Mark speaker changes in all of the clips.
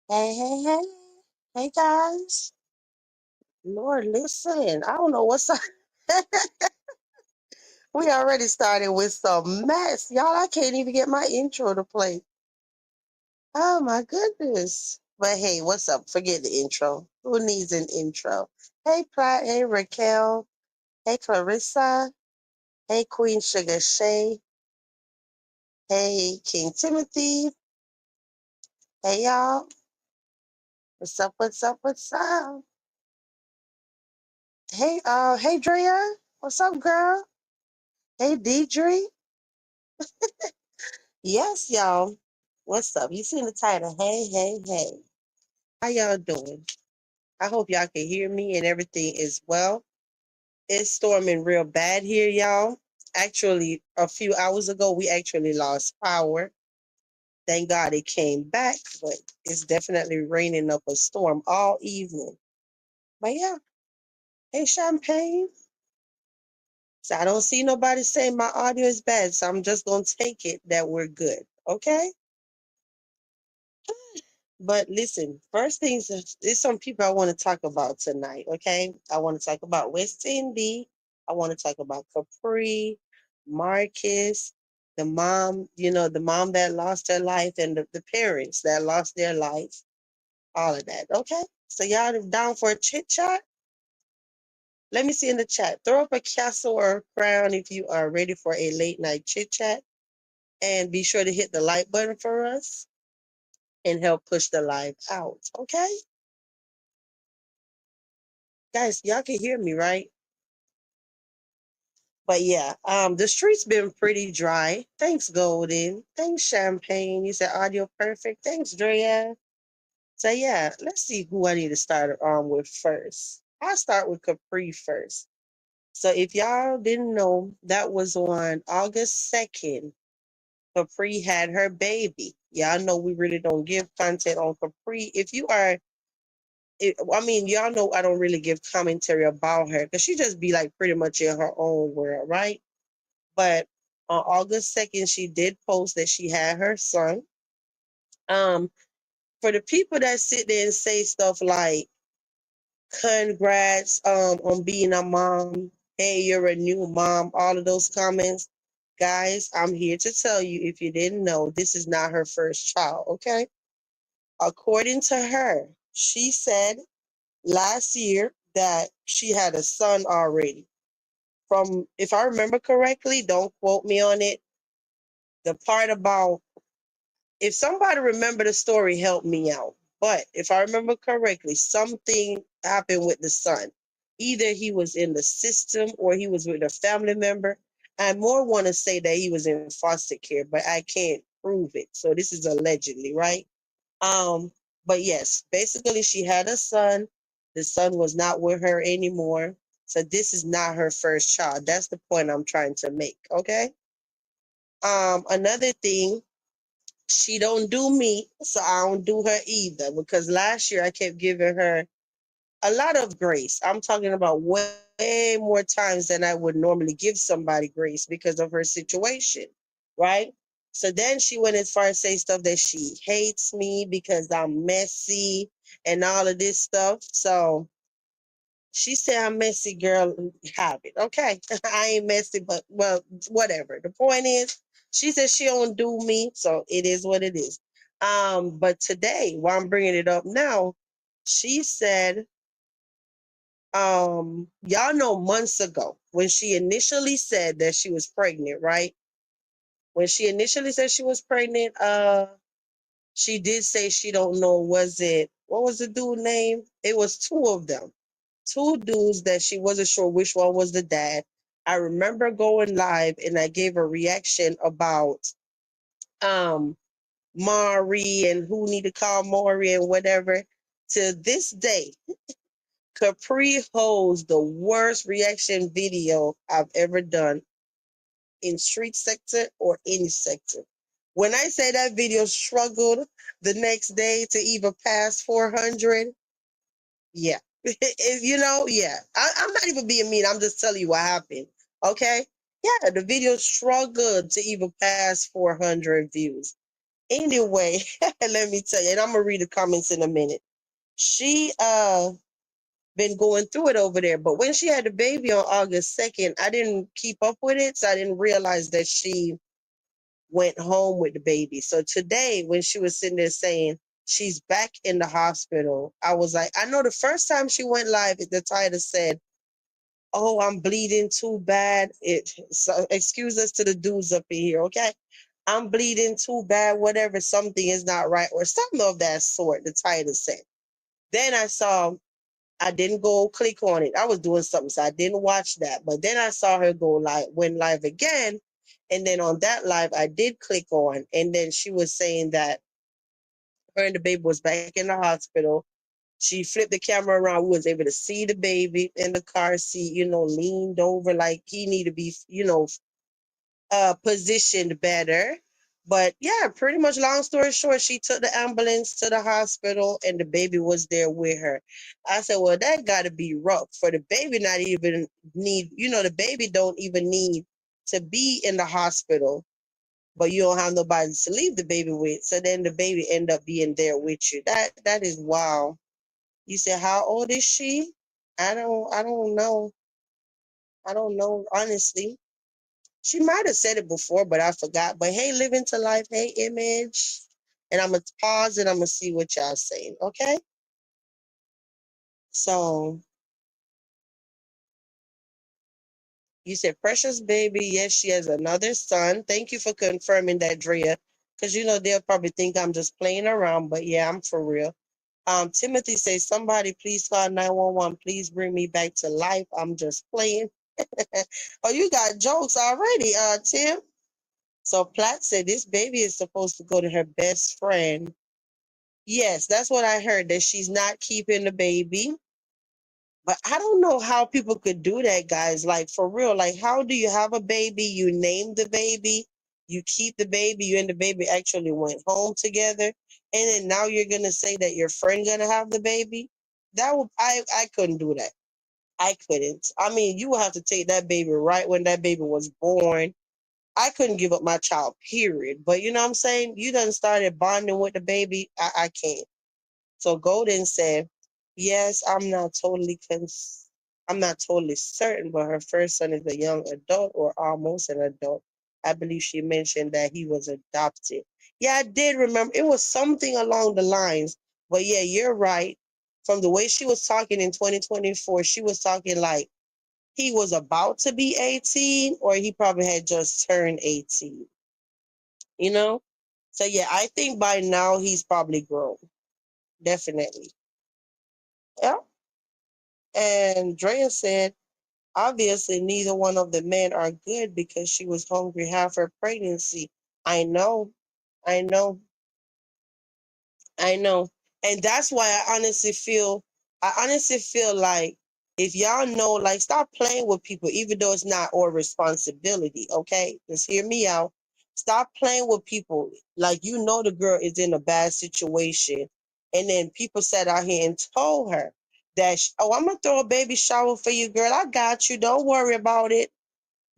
Speaker 1: Hey, hey, hey. Hey, guys. Lord, listen. I don't know what's up. We already started with some mess. Y'all, I can't even get my intro to play. Oh, my goodness. But hey, what's up? Forget the intro. Who needs an intro? Hey, Pratt. Hey, Raquel. Hey, Clarissa. Hey, Queen Sugar Shay. Hey, King Timothy. Hey, y'all. What's up? What's up? What's up? Hey, Drea. What's up, girl? Hey, Deidre. Yes, y'all. What's up? You seen the title? Hey, hey, hey. How y'all doing? I hope y'all can hear me and everything is well. It's storming real bad here, y'all. Actually, a few hours ago, we actually lost power. Thank God it came back, but it's definitely raining up a storm all evening. But yeah, hey, Champagne. So I don't see nobody saying my audio is bad, so I'm just going to take it that we're good. Okay? But listen, first things, there's some people I want to talk about tonight, okay? I want to talk about West Indy. I want to talk about Capri, Marcus, the mom, the mom that lost her life and the parents that lost their life, all of that, okay? So y'all down for a chit chat? Let me see in the chat. Throw up a castle or a crown if you are ready for a late night chit chat. And be sure to hit the like button for us and help push the live out, okay? Guys, y'all can hear me, right? But yeah, the street's been pretty dry. Thanks, Golden. Thanks, Champagne. You said audio perfect. Thanks, Drea. So yeah, let's see who I need to start with first. I'll start with Capri first. So if y'all didn't know, that was on August 2nd. Capri had her baby. Y'all know we really don't give content on Capri. If you are y'all know I don't really give commentary about her because she just be like pretty much in her own world, right? But on August 2nd, she did post that she had her son. Um, for the people that sit there and say stuff like, congrats on being a mom, hey, you're a new mom, all of those comments, guys, I'm here to tell you, if you didn't know, this is not her first child, okay? According to her, she said last year that she had a son already. From, if I remember correctly, don't quote me on it, the part about, if somebody remember the story, help me out. But if I remember correctly, something happened with the son. Either he was in the system or he was with a family member. I more want to say that he was in foster care, but I can't prove it. So this is allegedly, right? Um, but yes, basically she had a son. The son was not with her anymore. So this is not her first child. That's the point I'm trying to make. Okay. Another thing, she don't do me, so I don't do her either. Because last year I kept giving her a lot of grace. I'm talking about way more times than I would normally give somebody grace because of her situation, right? So then she went as far as say stuff that she hates me because I'm messy and all of this stuff. So she said I'm messy, girl. Have it, okay? I ain't messy, but well, whatever. The point is, she said she don't do me, so it is what it is. But today, while I'm bringing it up now, she said, y'all know months ago when she initially said that she was pregnant, right? When she initially said she was pregnant, she did say she don't know, was it, what was the dude name? It was two of them. Two dudes that she wasn't sure which one was the dad. I remember going live and I gave a reaction about um Maury and who need to call Maury and whatever. To this day, Capri holds the worst reaction video I've ever done in street sector or any sector. When I say that video struggled the next day to even pass 400, yeah. Yeah. I'm not even being mean. I'm just telling you what happened. Okay? Yeah, the video struggled to even pass 400 views. Anyway, let me tell you, and I'm gonna read the comments in a minute. She been going through it over there, but when she had the baby on August 2nd, I didn't keep up with it, so I didn't realize that she went home with the baby. So today, when she was sitting there saying she's back in the hospital, I was like, I know the first time she went live, the title said, "Oh, I'm bleeding too bad." So excuse us to the dudes up in here, okay? I'm bleeding too bad, whatever, something is not right, or something of that sort, the title said. Then I didn't go click on it. I was doing something, so I didn't watch that. But then I saw her go live, went live again. And then on that live, I did click on. And then she was saying that her and the baby was back in the hospital. She flipped the camera around. We was able to see the baby in the car seat, leaned over like he needed to be, positioned better. But yeah, pretty much long story short, she took the ambulance to the hospital and the baby was there with her. I said, well, that got to be rough for the baby not even need, the baby don't even need to be in the hospital, but you don't have nobody to leave the baby with. So then the baby end up being there with you. That is wow. You said, how old is she? I don't know. I don't know, honestly. She might have said it before, but I forgot. But hey, living to life. Hey, image. And I'm going to pause and I'm going to see what y'all saying. Okay. So you said, Precious baby. Yes, she has another son. Thank you for confirming that, Drea. Because, they'll probably think I'm just playing around. But yeah, I'm for real. Timothy says, somebody please call 911. Please bring me back to life. I'm just playing. Oh, you got jokes already, Tim. So Platt said this baby is supposed to go to her best friend. Yes, that's what I heard, that she's not keeping the baby. But I don't know how people could do that, guys. Like, for real. Like, how do you have a baby? You name the baby, you keep the baby, you and the baby actually went home together. And then now you're going to say that your friend going to have the baby? I couldn't do that. I couldn't. I mean, you would have to take that baby right when that baby was born. I couldn't give up my child, period. But you know what I'm saying? You done started bonding with the baby. I can't. So Golden said, yes, I'm not totally certain, but her first son is a young adult or almost an adult. I believe she mentioned that he was adopted. Yeah, I did remember. It was something along the lines. But yeah, you're right. From the way she was talking in 2024, she was talking like he was about to be 18 or he probably had just turned 18, you know? So yeah, I think by now he's probably grown. Definitely. Yeah. And Drea said, obviously neither one of the men are good because she was hungry half her pregnancy. I know. I know. I know. And that's why I honestly feel like if y'all know, like, stop playing with people, even though it's not our responsibility, okay? Just hear me out. Stop playing with people. Like, the girl is in a bad situation. And then people sat out here and told her that, oh, I'm going to throw a baby shower for you, girl. I got you. Don't worry about it.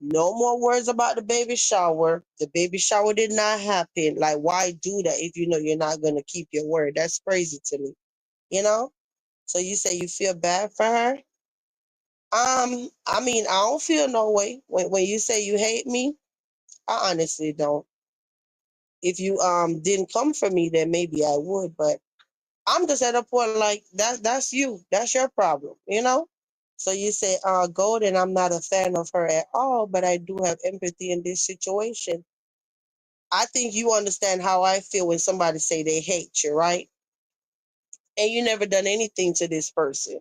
Speaker 1: No more words about the baby shower. The baby shower did not happen. Like, why do that if you know you're not going to keep your word? That's crazy to me, you know? So you say you feel bad for her? I mean, I don't feel no way. When you say you hate me, I honestly don't. If you didn't come for me, then maybe I would, but I'm just at a point like that's you. That's your problem, you know? So you say, Golden, I'm not a fan of her at all, but I do have empathy in this situation. I think you understand how I feel when somebody say they hate you, right? And you never done anything to this person.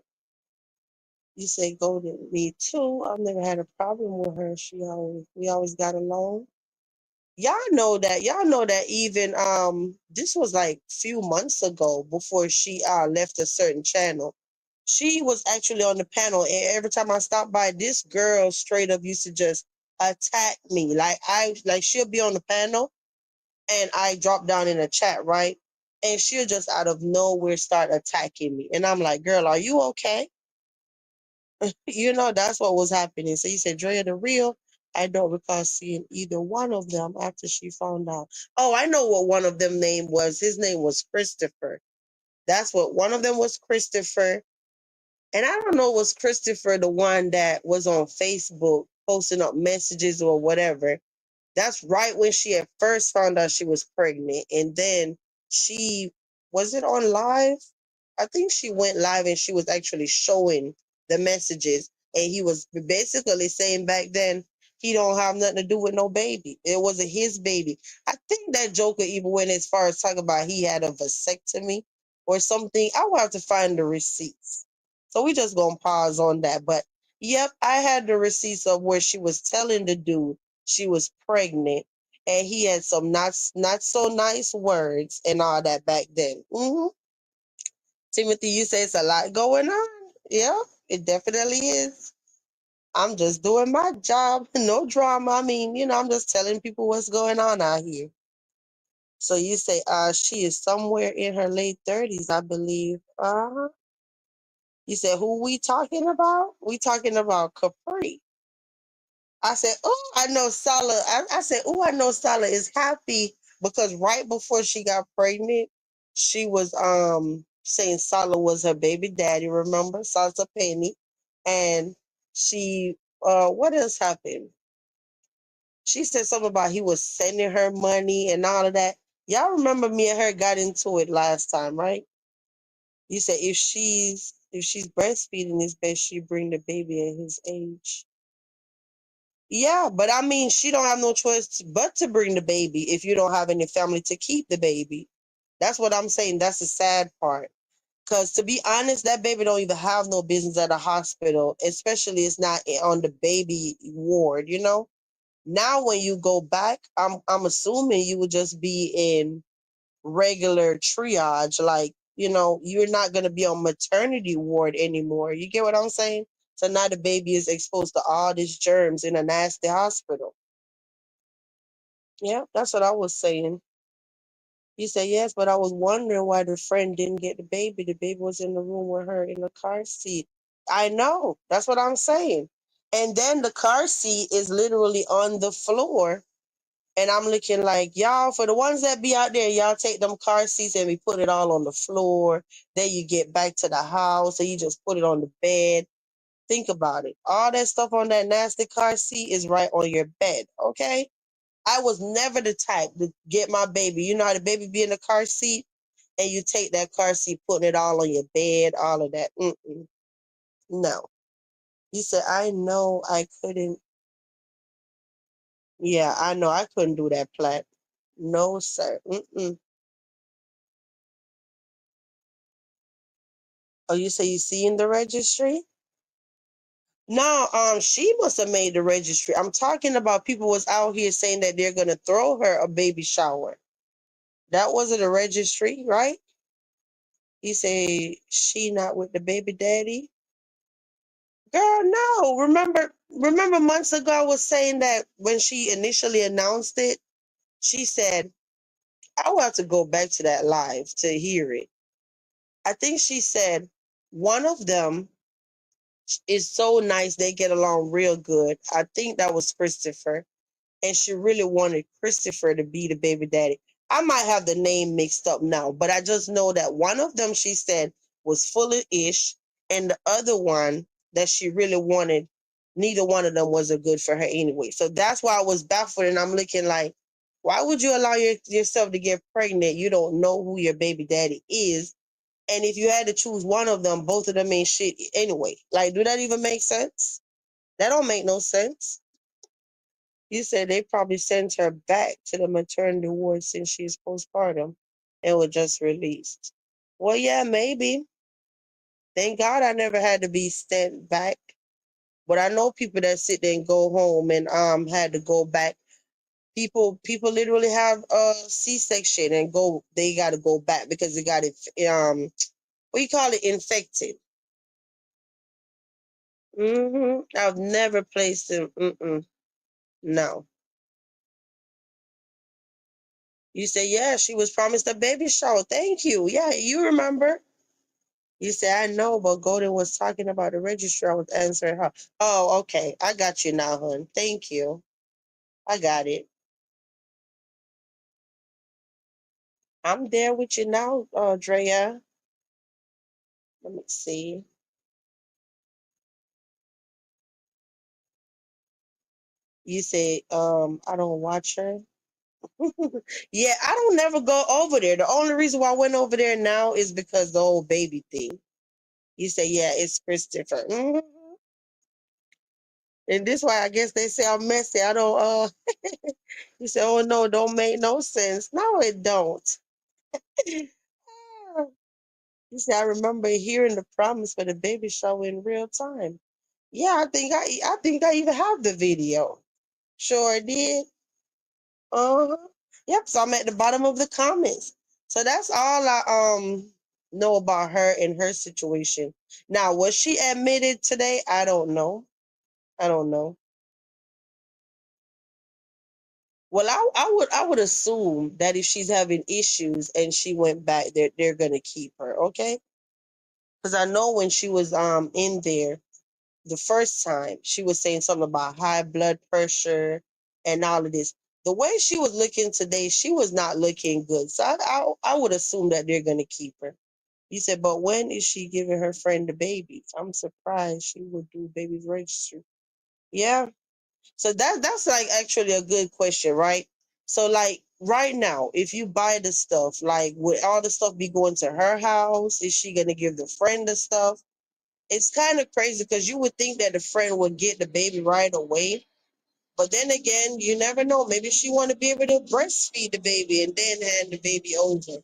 Speaker 1: You say, Golden, me too. I've never had a problem with her. We always got along. Y'all know that even this was like few months ago before she left a certain channel. She was actually on the panel, and every time I stopped by, this girl straight up used to just attack me. Like she'll be on the panel and I drop down in a chat, right? And she'll just out of nowhere start attacking me. And I'm like, girl, are you okay? That's what was happening. So you said, Drea, the real. I don't recall seeing either one of them after she found out. Oh, I know what one of them name was. His name was Christopher. That's what one of them was, Christopher. And I don't know, was Christopher the one that was on Facebook posting up messages or whatever? That's right when she at first found out she was pregnant. And then she, was it on live? I think she went live and she was actually showing the messages. And he was basically saying back then he don't have nothing to do with no baby. It wasn't his baby. I think that Joker even went as far as talking about he had a vasectomy or something. I will have to find the receipts. So we just gonna pause on that. But yep, I had the receipts of where she was telling the dude she was pregnant, and he had some not so nice words and all that back then. Timothy, you say it's a lot going on. Yeah, it definitely is. I'm just doing my job, no drama. I mean, I'm just telling people what's going on out here. So you say, she is somewhere in her late 30s, I believe. You said, who we talking about? We talking about Capri. I said, oh, I know Sala. I said, oh, I know Sala is happy because right before she got pregnant, she was saying Sala was her baby daddy, remember? Salsa Penny. And she what else happened? She said something about he was sending her money and all of that. Y'all remember me and her got into it last time, right? You said if she's breastfeeding, it's best she bring the baby at his age. Yeah, but I mean, she don't have no choice but to bring the baby if you don't have any family to keep the baby. That's what I'm saying. That's the sad part. Because to be honest, that baby don't even have no business at a hospital, especially it's not on the baby ward. Now, when you go back, I'm assuming you would just be in regular triage. Like, you're not going to be on maternity ward anymore. You get what I'm saying? So now the baby is exposed to all these germs in a nasty hospital. Yeah, that's what I was saying. You say yes, but I was wondering why the friend didn't get the baby. The baby was in the room with her in the car seat. I know. That's what I'm saying. And then the car seat is literally on the floor. And I'm looking like, y'all, for the ones that be out there, y'all take them car seats and we put it all on the floor. Then you get back to the house and you just put it on the bed. Think about it. All that stuff on that nasty car seat is right on your bed, okay? I was never the type to get my baby. You know how the baby be in the car seat and you take that car seat, putting it all on your bed, all of that. No. You said, I know I couldn't. Yeah, I know I couldn't do that, Plat. No, sir. Oh, you say you see in the registry? No, she must have made the registry. I'm talking about people was out here saying that they're gonna throw her a baby shower. That wasn't a registry, right? You say she not with the baby daddy? Girl, no. Remember months ago I was saying that when she initially announced it, she said, I will have to go back to that live to hear it. I think she said one of them is so nice, they get along real good. I think that was Christopher. And she really wanted Christopher to be the baby daddy. I might have the name mixed up now, but I just know that one of them she said was full of ish, and the other one that she really wanted, neither one of them was a good for her anyway. So that's why I was baffled, and I'm looking like, why would you allow yourself to get pregnant? You don't know who your baby daddy is. And if you had to choose one of them, both of them ain't shit anyway. Like, do that even make sense? That don't make no sense. You said they probably sent her back to the maternity ward since she's postpartum and was just released. Well, yeah, maybe. Thank God I never had to be sent back. But I know people that sit there and go home and had to go back. People literally have a C-section and they got to go back because they got it what you call it, infected. I've never placed them. No. You say, yeah, she was promised a baby shower. Thank you. Yeah, you remember. You said, I know, but Golden was talking about the registry. I was answering her. Oh, okay. I got you now, hon. Thank you. I got it. I'm there with you now, Drea. Let me see. You said, I don't watch her. Yeah, I don't never go over there. The only reason why I went over there now is because the old baby thing. You say, yeah, it's Christopher. And this why I guess they say I'm messy. I don't you say, oh no, don't make no sense. No, it don't. You see, I remember hearing the promise for the baby shower in real time. Yeah, I think I even have the video. Sure did. Uh-huh. Yep, so I'm at the bottom of the comments. So that's all I know about her and her situation. Now, was she admitted today? I don't know. I don't know. Well, I would assume that if she's having issues and she went back, they're gonna keep her, okay? Because I know when she was in there the first time, she was saying something about high blood pressure and all of this. The way she was looking today, she was not looking good. So I would assume that they're gonna keep her. He said, but when is she giving her friend the babies? I'm surprised she would do babies registry. Yeah. So that's like actually a good question, right? So like right now, if you buy the stuff, like would all the stuff be going to her house? Is she gonna give the friend the stuff? It's kind of crazy because you would think that the friend would get the baby right away. But then again, you never know. Maybe she want to be able to breastfeed the baby and then hand the baby over.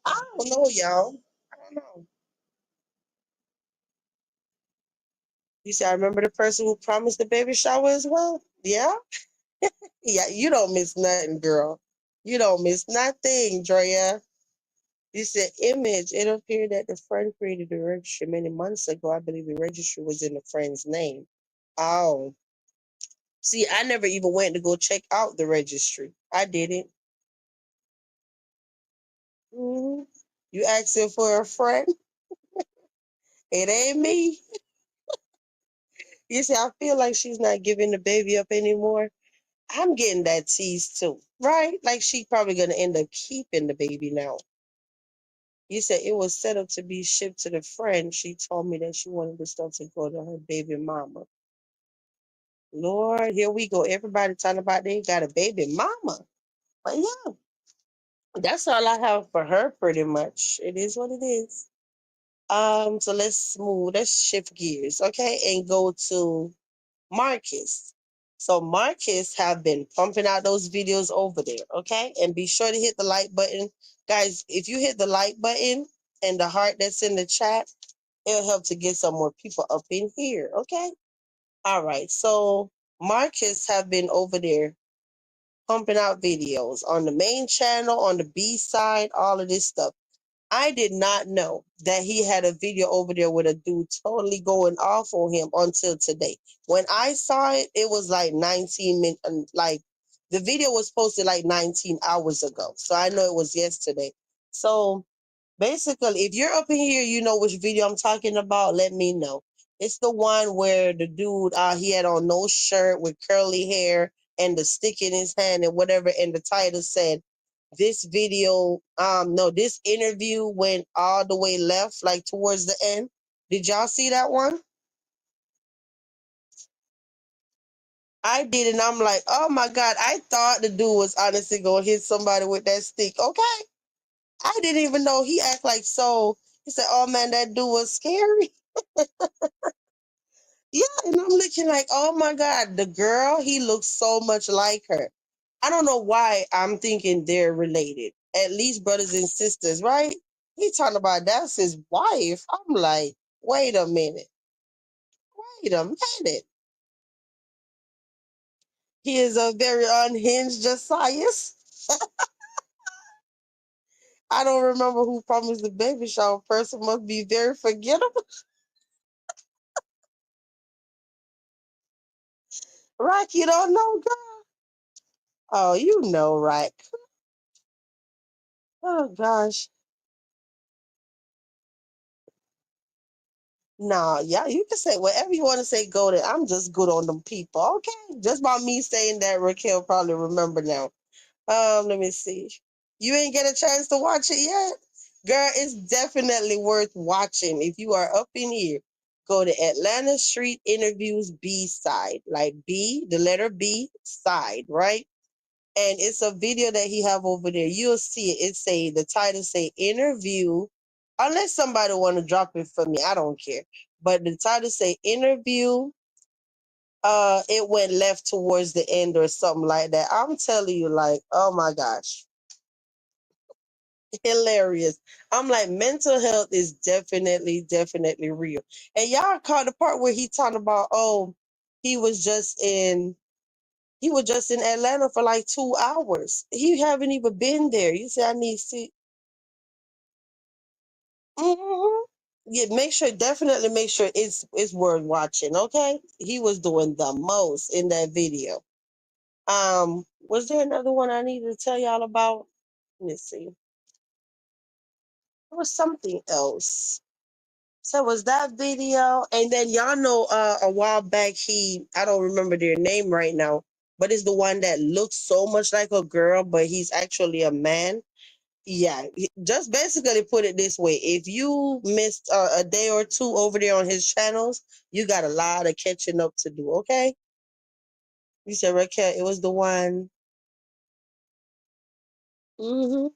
Speaker 1: I don't know, y'all. I don't know. You see, I remember the person who promised the baby shower as well. Yeah? Yeah, you don't miss nothing, girl. You don't miss nothing, Drea. You said image. It appeared that the friend created the registry many months ago. I believe the registry was in the friend's name. Oh. See, I never even went to go check out the registry. I didn't. Hmm. You asking for a friend? It ain't me. You see, I feel like she's not giving the baby up anymore. I'm getting that tease too, right? Like she probably gonna end up keeping the baby now. You said it was set up to be shipped to the friend. She told me that she wanted the stuff to go to her baby mama. Lord, here we go. Everybody talking about they got a baby mama. But yeah, that's all I have for her pretty much. It is what it is. So let's move, let's shift gears, okay, and go to Marcus. So Marcus have been pumping out those videos over there, okay? And be sure to hit the like button. Guys, if you hit the like button and the heart that's in the chat, it'll help to get some more people up in here, okay? All right. So Marcus have been over there pumping out videos on the main channel, on the B side, all of this stuff. I did not know that he had a video over there with a dude totally going off on him until today. When I saw it, it was like 19 minutes, like the video was posted like 19 hours ago. So I know it was yesterday. So basically, if you're up in here, you know which video I'm talking about, let me know. It's the one where the dude, he had on no shirt with curly hair and the stick in his hand and whatever. And the title said, this video, no, this interview went all the way left, like towards the end. Did y'all see that one? I did, and I'm like, oh my God, I thought the dude was honestly going to hit somebody with that stick. Okay. I didn't even know he act like so. He said, oh man, that dude was scary. Yeah, and I'm looking like, oh my God, the girl, he looks so much like her. I don't know why I'm thinking they're related. At least brothers and sisters, right? He talking about that's his wife. I'm like, wait a minute. Wait a minute. He is a very unhinged Josias. I don't remember who promised the baby shower. Person must be very forgettable. Right? You don't know, girl? Oh, you know, right? Oh, gosh. Nah, yeah, you can say whatever you want to say. Go there. I'm just good on them people. Okay, just by me saying that, Raquel probably remember now. Let me see. You ain't get a chance to watch it yet, girl. It's definitely worth watching. If you are up in here, go to Atlanta Street Interviews B side, like B, the letter B side, right? And it's a video that he have over there. You'll see it. It say the title say interview. Unless somebody want to drop it for me, I don't care. But the title say interview. It went left towards the end or something like that. I'm telling you, like, oh my gosh, hilarious. I'm like, mental health is definitely real. And y'all caught the part where he talking about, oh, he was just in he was just in Atlanta for like 2 hours. He haven't even been there. You say I need to see. Hmm. Yeah, definitely make sure it's worth watching. Okay, he was doing the most in that video. Was there another one I needed to tell y'all about? Let me see. There was something else. So it was that video, and then y'all know a while back I don't remember their name right now, but it's the one that looks so much like a girl, but he's actually a man. Yeah, just basically put it this way: if you missed a day or two over there on his channels, you got a lot of catching up to do. Okay, you said Raquel, it was the one. Hmm.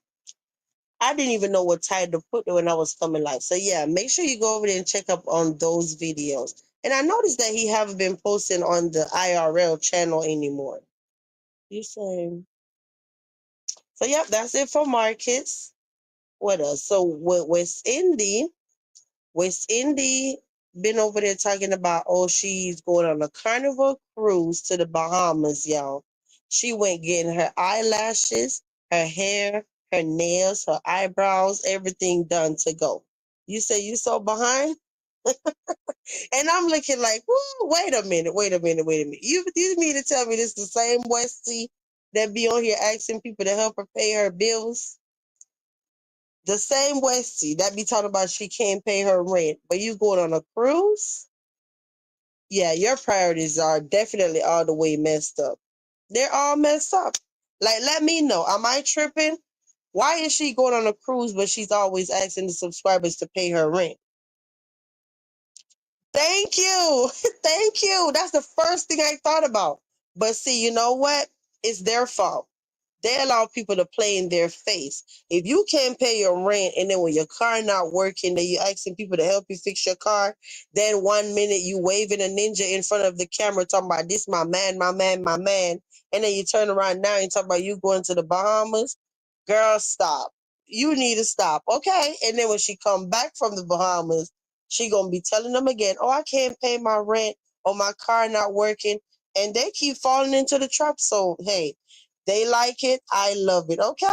Speaker 1: I didn't even know what title to put there when I was coming live. So yeah, make sure you go over there and check up on those videos. And I noticed that he haven't been posting on the IRL channel anymore. You saying? So yep, that's it for markets. What else? So with West Indy been over there talking about, oh, she's going on a carnival cruise to the Bahamas, y'all. She went getting her eyelashes, her hair, her nails, her eyebrows, everything done to go. You say you so behind? And I'm looking like, whoa, wait a minute. You mean to tell me this the same Westie that be on here asking people to help her pay her bills? The same Westie that be talking about she can't pay her rent, but you going on a cruise? Yeah, your priorities are definitely all the way messed up. They're all messed up. Like, let me know. Am I tripping? Why is she going on a cruise, but she's always asking the subscribers to pay her rent? Thank you. Thank you. That's the first thing I thought about. But see, you know what? It's their fault. They allow people to play in their face. If you can't pay your rent and then when your car not working, then you asking people to help you fix your car, then 1 minute you waving a ninja in front of the camera talking about this my man, my man, my man, and then you turn around now and talk about you going to the Bahamas. Girl, stop. You need to stop, okay? And then when she come back from the Bahamas, she gonna be telling them again, oh, I can't pay my rent or my car not working. And they keep falling into the trap. So hey, they like it. I love it. Okay.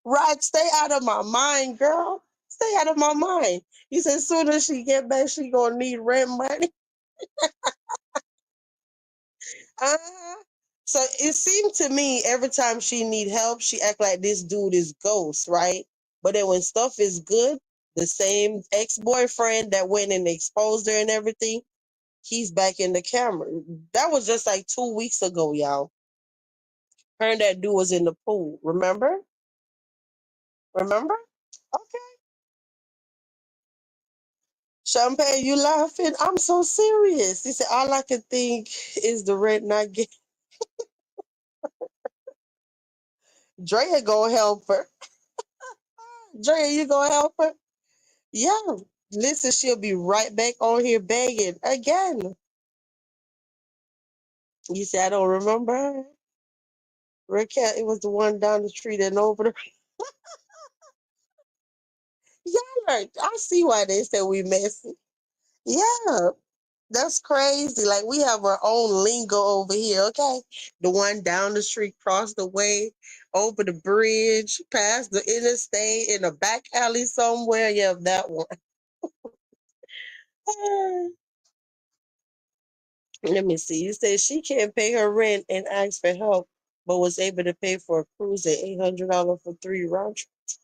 Speaker 1: Right. Stay out of my mind, girl. Stay out of my mind. You said as soon as she get back, she gonna need rent money. Uh-huh. So it seemed to me every time she need help, she act like this dude is ghost, right? But then when stuff is good, the same ex-boyfriend that went and exposed her and everything, he's back in the camera. That was just like 2 weeks ago, y'all. Her and that dude was in the pool. Remember? Remember? Okay. Champagne, you laughing? I'm so serious. He said, all I can think is the rent not get. Drea gonna help her. Drea, you gonna help her? Yeah. Listen, she'll be right back on here begging again. You said, I don't remember her. Raquel, it was the one down the street and over the. Yeah, I see why they said we messy. Yeah. That's crazy. Like we have our own lingo over here, okay? The one down the street, cross the way, over the bridge, past the interstate, in a back alley somewhere. Yeah, that one. Let me see. You said she can't pay her rent and asked for help, but was able to pay for a cruise at $800 for 3 round trips.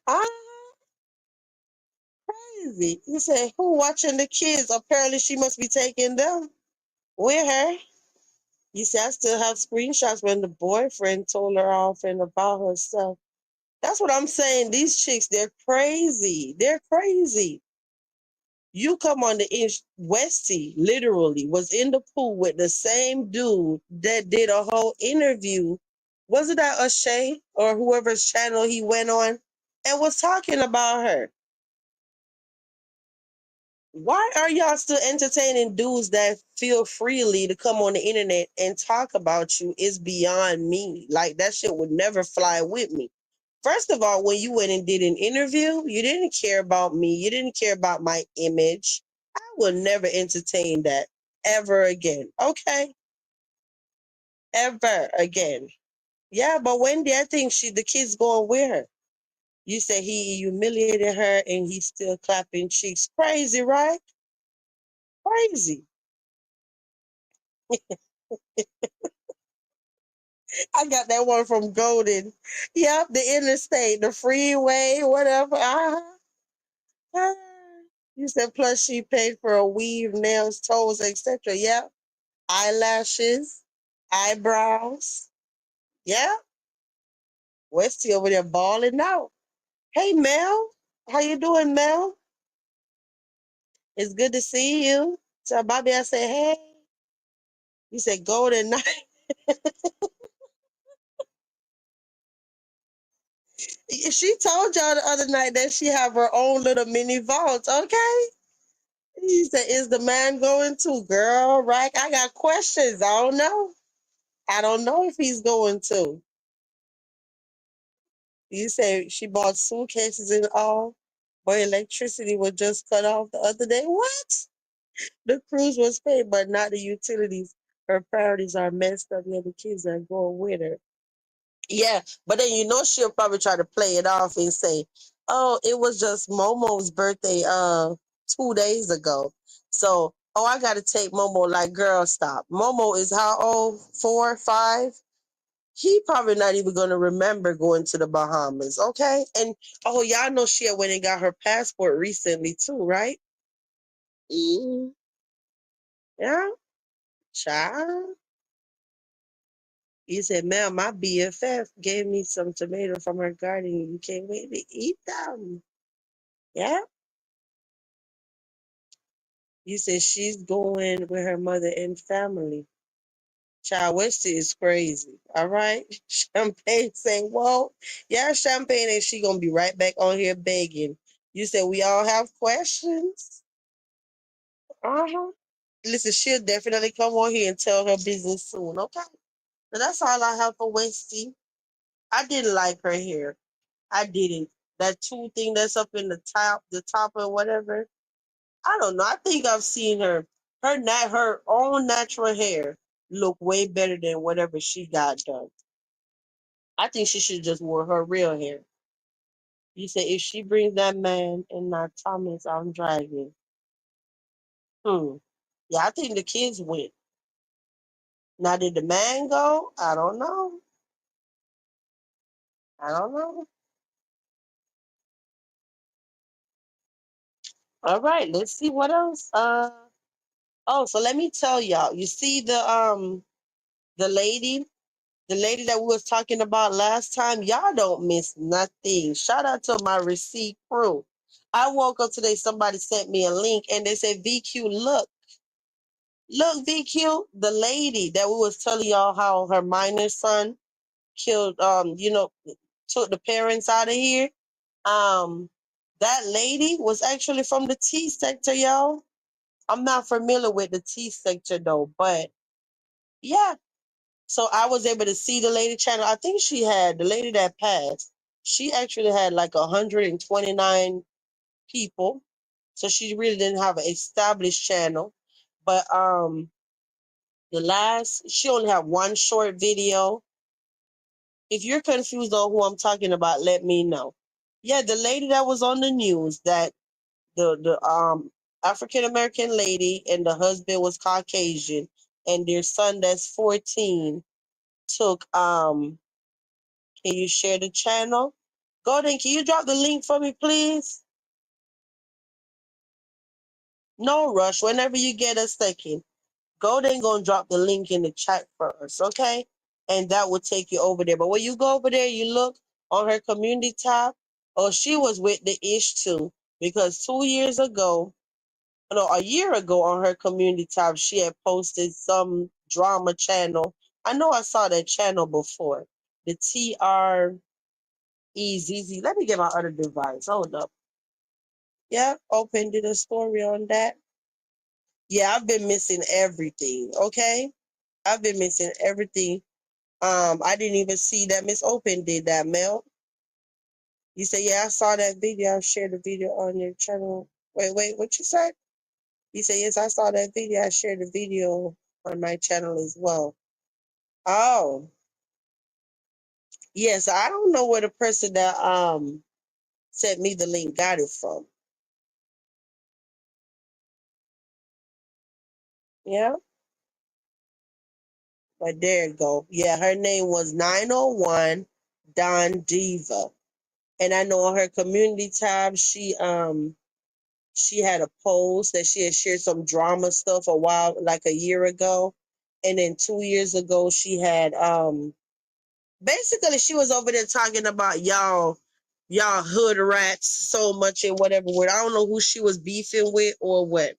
Speaker 1: Ah, crazy. You say, who watching the kids? Apparently she must be taking them with her. You see, I still have screenshots when the boyfriend told her off and about herself. That's what I'm saying. These chicks, they're crazy. They're crazy. You come on the inch, Westy literally was in the pool with the same dude that did a whole interview. Wasn't that O'Shea or whoever's channel he went on and was talking about her? Why are y'all still entertaining dudes that feel freely to come on the internet and talk about you is beyond me. Like that shit would never fly with me. First of all, when you went and did an interview, you didn't care about me. You didn't care about my image. I will never entertain that ever again. Okay? Ever again. Yeah, but Wendy, I think the kid's going with her. You said he humiliated her and he's still clapping cheeks. Crazy, right? Crazy. I got that one from Golden. Yep, the interstate, the freeway, whatever. Ah. You said plus she paid for a weave, nails, toes, etc. Yep. Eyelashes, eyebrows. Yeah. Westy over there balling out. Hey Mel. How you doing, Mel? It's good to see you. So Bobby, I said, hey. You said Golden night. She told y'all the other night that she have her own little mini vault, okay? He said, is the man going to? Girl, right? I got questions. I don't know. I don't know if he's going to. You say she bought suitcases and all, but electricity was just cut off the other day. What? The cruise was paid, but not the utilities. Her priorities are messed up. Yeah, the kids are going with her. Yeah, but then you know she'll probably try to play it off and say, "Oh, it was just Momo's birthday 2 days ago." So, oh, I got to take Momo. Like, girl, stop. Momo is how old? 4, 5. He probably not even gonna remember going to the Bahamas. Okay, and oh, y'all know she had went and got her passport recently too, right? Mm, yeah, child. You said, "Ma'am, my BFF gave me some tomato from her garden. You can't wait to eat them." Yeah. You said she's going with her mother and family. Child Westy is crazy. All right. Champagne saying, well, yeah, Champagne, and she gonna be right back on here begging. You said we all have questions. Uh-huh. Listen, she'll definitely come on here and tell her business soon, okay? So that's all I have for Westy. I didn't like her hair. I didn't. That two thing that's up in the top or whatever. I don't know. I think I've seen her own natural hair look way better than whatever she got done. I think she should just wear her real hair. You say if she brings that man and not Thomas, I'm driving. Hmm. Yeah, I think the kids went. Now did the man go? I don't know. I don't know. All right, let's see what else. Oh, so let me tell y'all. You see the lady The lady that we was talking about last time, y'all don't miss nothing. Shout out to my receipt crew. I woke up today, somebody sent me a link and they said, VQ, look, VQ, the lady that we was telling y'all how her minor son killed, took the parents out of here. Um, that lady was actually from the T sector, y'all. I'm not familiar with the T sector though, but yeah, so I was able to see the lady channel. I think the lady that passed, she actually had like 129 people. So she really didn't have an established channel. But she only had one short video. If you're confused on who I'm talking about, let me know. Yeah, the lady that was on the news, that the African American lady and the husband was Caucasian and their son that's 14 took can you share the channel? Golden, can you drop the link for me, please? No rush. Whenever you get a second, go there and go and drop the link in the chat for us, okay? And that will take you over there. But when you go over there, you look on her community tab. Oh, she was with the ish too. Because 2 years ago, no, a year ago on her community tab, she had posted some drama channel. I know I saw that channel before. The TREZZ. Let me get my other device. Hold up. Yeah, open did a story on that. Yeah, I've been missing everything. Okay. I've been missing everything. I didn't even see that Miss Open did that, Mel. You say, yeah, I saw that video. I shared the video on your channel. Wait, what you said? You say, yes, I saw that video. I shared the video on my channel as well. Oh, yes. I don't know where the person that sent me the link got it from. Yeah, but there you go. Yeah, her name was 901 Don Diva. And I know on her community tab, she had a post that she had shared some drama stuff a while, like a year ago. And then 2 years ago, she had basically she was over there talking about y'all hood rats so much and whatever. What I don't know who she was beefing with or what.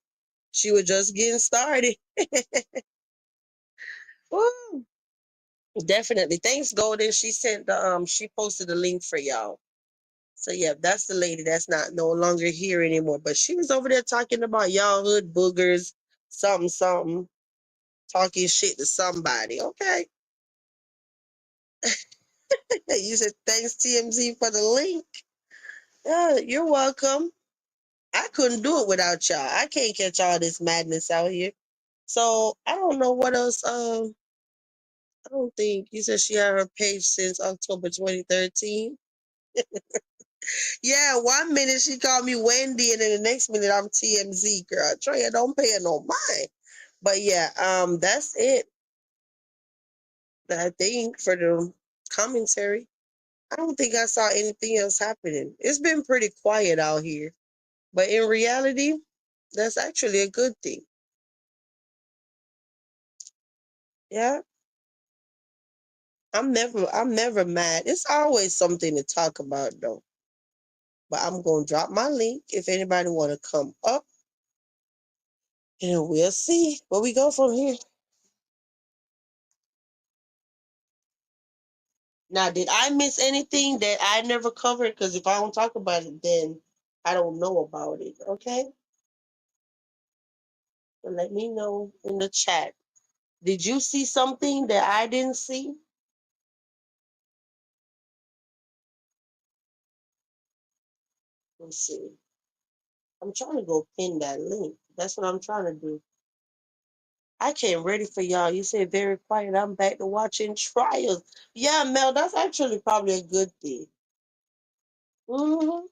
Speaker 1: She was just getting started. Woo. Definitely. Thanks, Golden. She sent the she posted the link for y'all. So yeah, that's the lady that's not no longer here anymore. But she was over there talking about y'all hood boogers, something, something, talking shit to somebody. Okay. You said thanks TMZ for the link. Yeah, you're welcome. I couldn't do it without y'all. I can't catch all this madness out here. So I don't know what else. I don't think you said she had her page since October 2013. Yeah, 1 minute she called me Wendy, and then the next minute I'm TMZ girl. Trey, don't pay her no mind. But yeah, that's it. I think for the commentary. I don't think I saw anything else happening. It's been pretty quiet out here. But in reality, that's actually a good thing. Yeah. I'm never mad. It's always something to talk about though. But I'm gonna drop my link if anybody wanna come up and we'll see where we go from here. Now, did I miss anything that I never covered? Because if I don't talk about it, then I don't know about it. Okay? So let me know in the chat. Did you see something that I didn't see? Let's see. I'm trying to go pin that link. That's what I'm trying to do. I can't ready for y'all. You said very quiet. I'm back to watching trials. Yeah, Mel, that's actually probably a good thing. Hmm.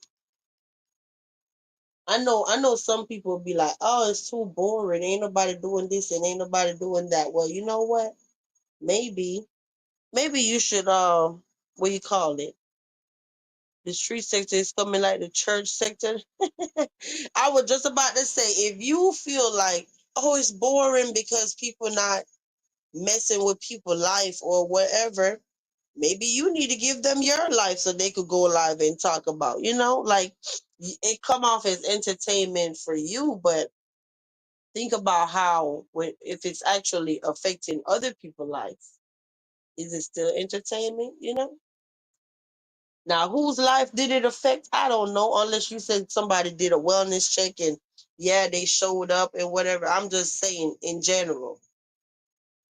Speaker 1: I know some people be like, oh, it's too boring. Ain't nobody doing this and ain't nobody doing that. Well, you know what? Maybe you should what do you call it? The street sector is coming like the church sector. I was just about to say, if you feel like, oh, it's boring because people not messing with people life or whatever, maybe you need to give them your life so they could go live and talk about, like it come off as entertainment for you, but think about how when if it's actually affecting other people's lives, is it still entertainment? Now, whose life did it affect? I don't know, unless you said somebody did a wellness check and yeah, they showed up and whatever. I'm just saying in general.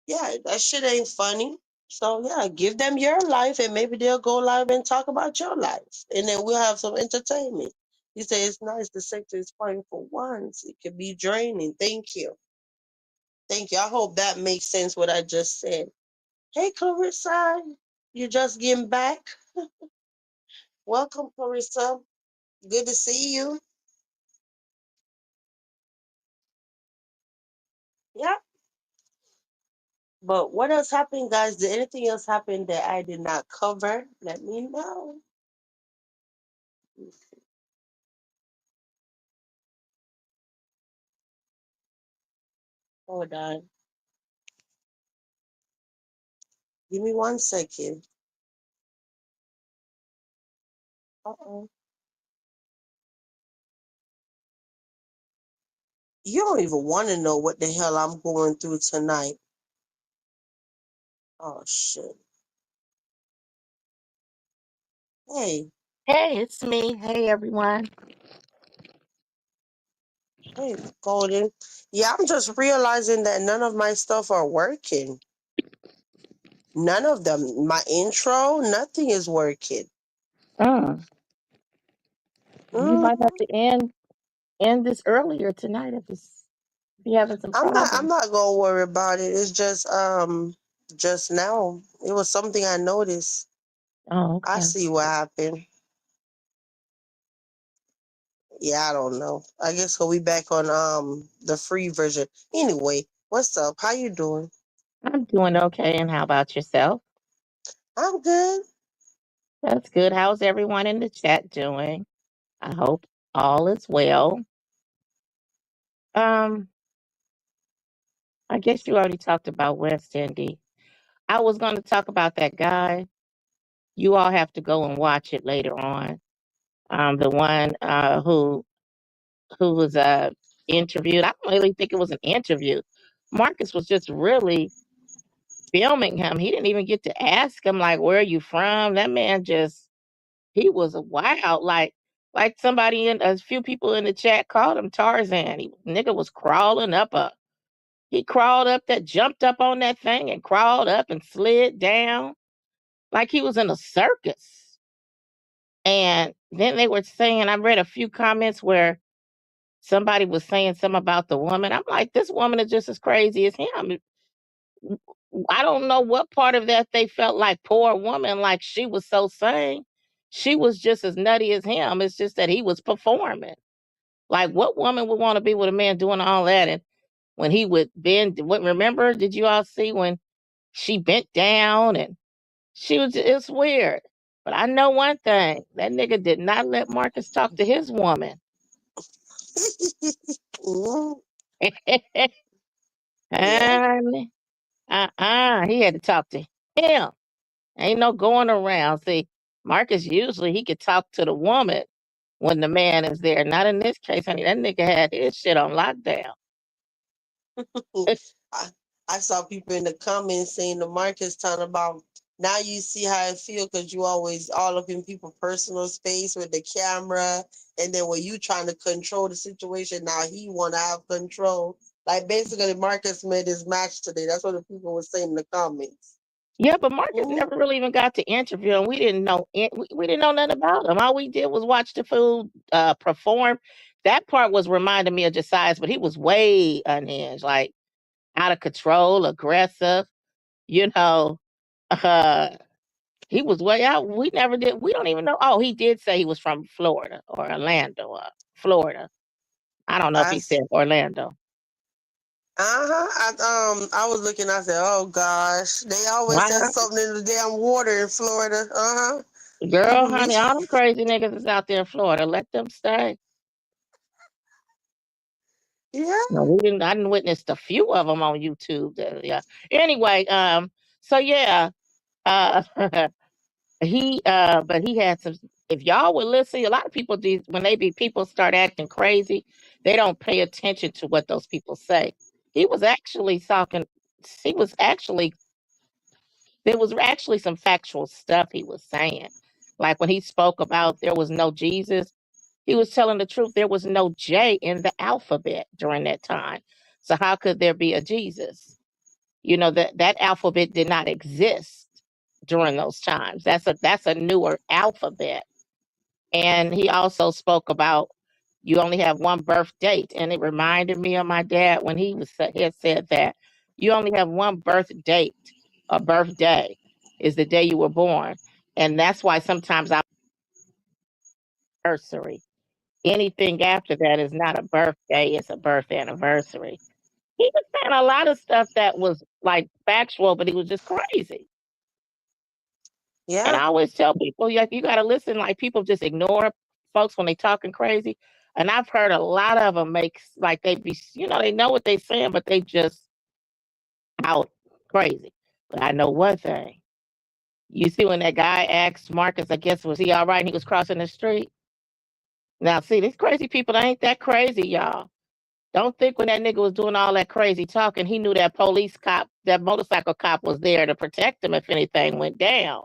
Speaker 1: Yeah, that shit ain't funny. So yeah, give them your life and maybe they'll go live and talk about your life. And then we'll have some entertainment. You say it's nice the sector is fine for once. It could be draining. Thank you. Thank you. I hope that makes sense what I just said. Hey Clarissa, you just getting back? Welcome, Clarissa. Good to see you. Yeah. But what else happened, guys? Did anything else happen that I did not cover? Let me know. Hold on. Give me 1 second. Uh-oh. You don't even want to know what the hell I'm going through tonight. Oh, shit. Hey,
Speaker 2: Hey, it's me. Hey, everyone.
Speaker 1: hey, Golden. Yeah, I'm just realizing that none of my stuff are working. None of them. My intro, nothing is working.
Speaker 2: Mm, you might have
Speaker 1: Mm,
Speaker 2: to end this earlier tonight if you're having some
Speaker 1: I'm
Speaker 2: problems.
Speaker 1: not gonna worry about it. It's just now. It was something I noticed.
Speaker 2: Oh,
Speaker 1: I
Speaker 2: okay.
Speaker 1: see what happened. Yeah, I don't know. I guess we'll be back on the free version. Anyway, what's up? How you doing?
Speaker 2: I'm doing okay. And how about yourself?
Speaker 1: I'm good.
Speaker 2: That's good. How's everyone in the chat doing? I hope all is well. Um, I guess you already talked about West Indy. I was going to talk about that guy. You all have to go and watch it later on. The one who was interviewed. I don't really think it was an interview. Marcus was just really filming him. He didn't even get to ask him like, "Where are you from?" That man just he was wild. Like somebody in a few people in the chat called him Tarzan. He nigga was crawling up a. He crawled up that jumped up on that thing and crawled up and slid down like he was in a circus. And then they were saying, I read a few comments where somebody was saying something about the woman. I'm like, this woman is just as crazy as him. I don't know what part of that they felt like poor woman, like she was so sane. She was just as nutty as him. It's just that he was performing. Like, what woman would want to be with a man doing all that? And when he would bend, what remember? Did you all see when she bent down and she was? It's weird. But I know one thing: that nigga did not let Marcus talk to his woman.
Speaker 1: Mm, yeah.
Speaker 2: And he had to talk to him. Ain't no going around. See, Marcus usually he could talk to the woman when the man is there. Not in this case, honey. That nigga had his shit on lockdown.
Speaker 1: I, I saw people in the comments saying the Marcus talking about now you see how it feel because you always all up in people's personal space with the camera, and then when you trying to control the situation, now he want to have control. Like basically, Marcus made his match today. That's what the people were saying in the comments.
Speaker 2: Yeah, but Marcus
Speaker 1: Mm-hmm.
Speaker 2: never really even got to interview him. We didn't know we didn't know nothing about him. All we did was watch the fool perform. That part was reminding me of Josiah's, but he was way unhinged, like out of control, aggressive. You know, uh, he was way out. We never did. We don't even know. Oh, he did say he was from Florida or Orlando, Florida. I don't know if
Speaker 1: I
Speaker 2: he said Orlando.
Speaker 1: I was looking. I said, "Oh gosh, they always said
Speaker 2: Uh,
Speaker 1: something in the damn water in Florida."
Speaker 2: Girl,
Speaker 1: People be,
Speaker 2: honey, all them crazy niggas is out there in Florida. Let them stay.
Speaker 1: yeah,
Speaker 2: No, we didn't. I didn't witness a few of them on YouTube. Yeah. Anyway, so yeah, uh, but he had some. If y'all would listen, a lot of people do when they be people start acting crazy, they don't pay attention to what those people say. He was actually talking. He was actually there was actually some factual stuff he was saying. Like when he spoke about there was no Jesus, he was telling the truth. There was no J in the alphabet during that time. So how could there be a Jesus? You know that alphabet did not exist during those times. That's a newer alphabet. And he also spoke about you only have one birth date, and it reminded me of my dad when he had said that you only have one birth date, a birthday is the day you were born, and that's why sometimes our anniversary. Anything after that is not a birthday; it's a birth anniversary. He was saying a lot of stuff that was like factual, but he was just crazy. And
Speaker 1: yeah.
Speaker 2: I always tell people, you got to listen. Like people just ignore folks when they talking crazy. And I've heard a lot of them make like they be, they know what they saying, but they just out crazy. But I know one thing. You see when that guy asked Marcus, I guess, was he all right? And he was crossing the street. Now, see, these crazy people ain't that crazy, y'all. Don't think when that nigga was doing all that crazy talking, he knew that police cop, that motorcycle cop was there to protect him if anything went down.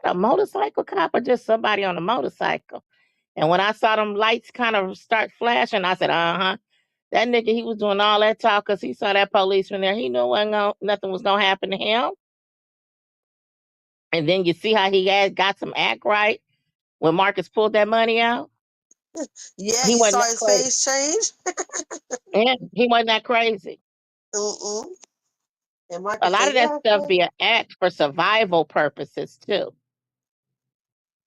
Speaker 2: A motorcycle cop or just somebody on a motorcycle. And when I saw them lights kind of start flashing, I said, uh-huh. That nigga, he was doing all that talk because he saw that policeman there. He knew nothing was going to happen to him. And then you see how he had got some act right when Marcus pulled that money out.
Speaker 1: Yeah,
Speaker 2: He
Speaker 1: you
Speaker 2: wasn't
Speaker 1: saw
Speaker 2: that
Speaker 1: his
Speaker 2: crazy.
Speaker 1: face change.
Speaker 2: And he wasn't that crazy.
Speaker 1: Mm-mm. And
Speaker 2: A
Speaker 1: Marcus
Speaker 2: lot
Speaker 1: said,
Speaker 2: of that
Speaker 1: "Yeah,
Speaker 2: stuff
Speaker 1: okay."
Speaker 2: be an act for survival purposes too.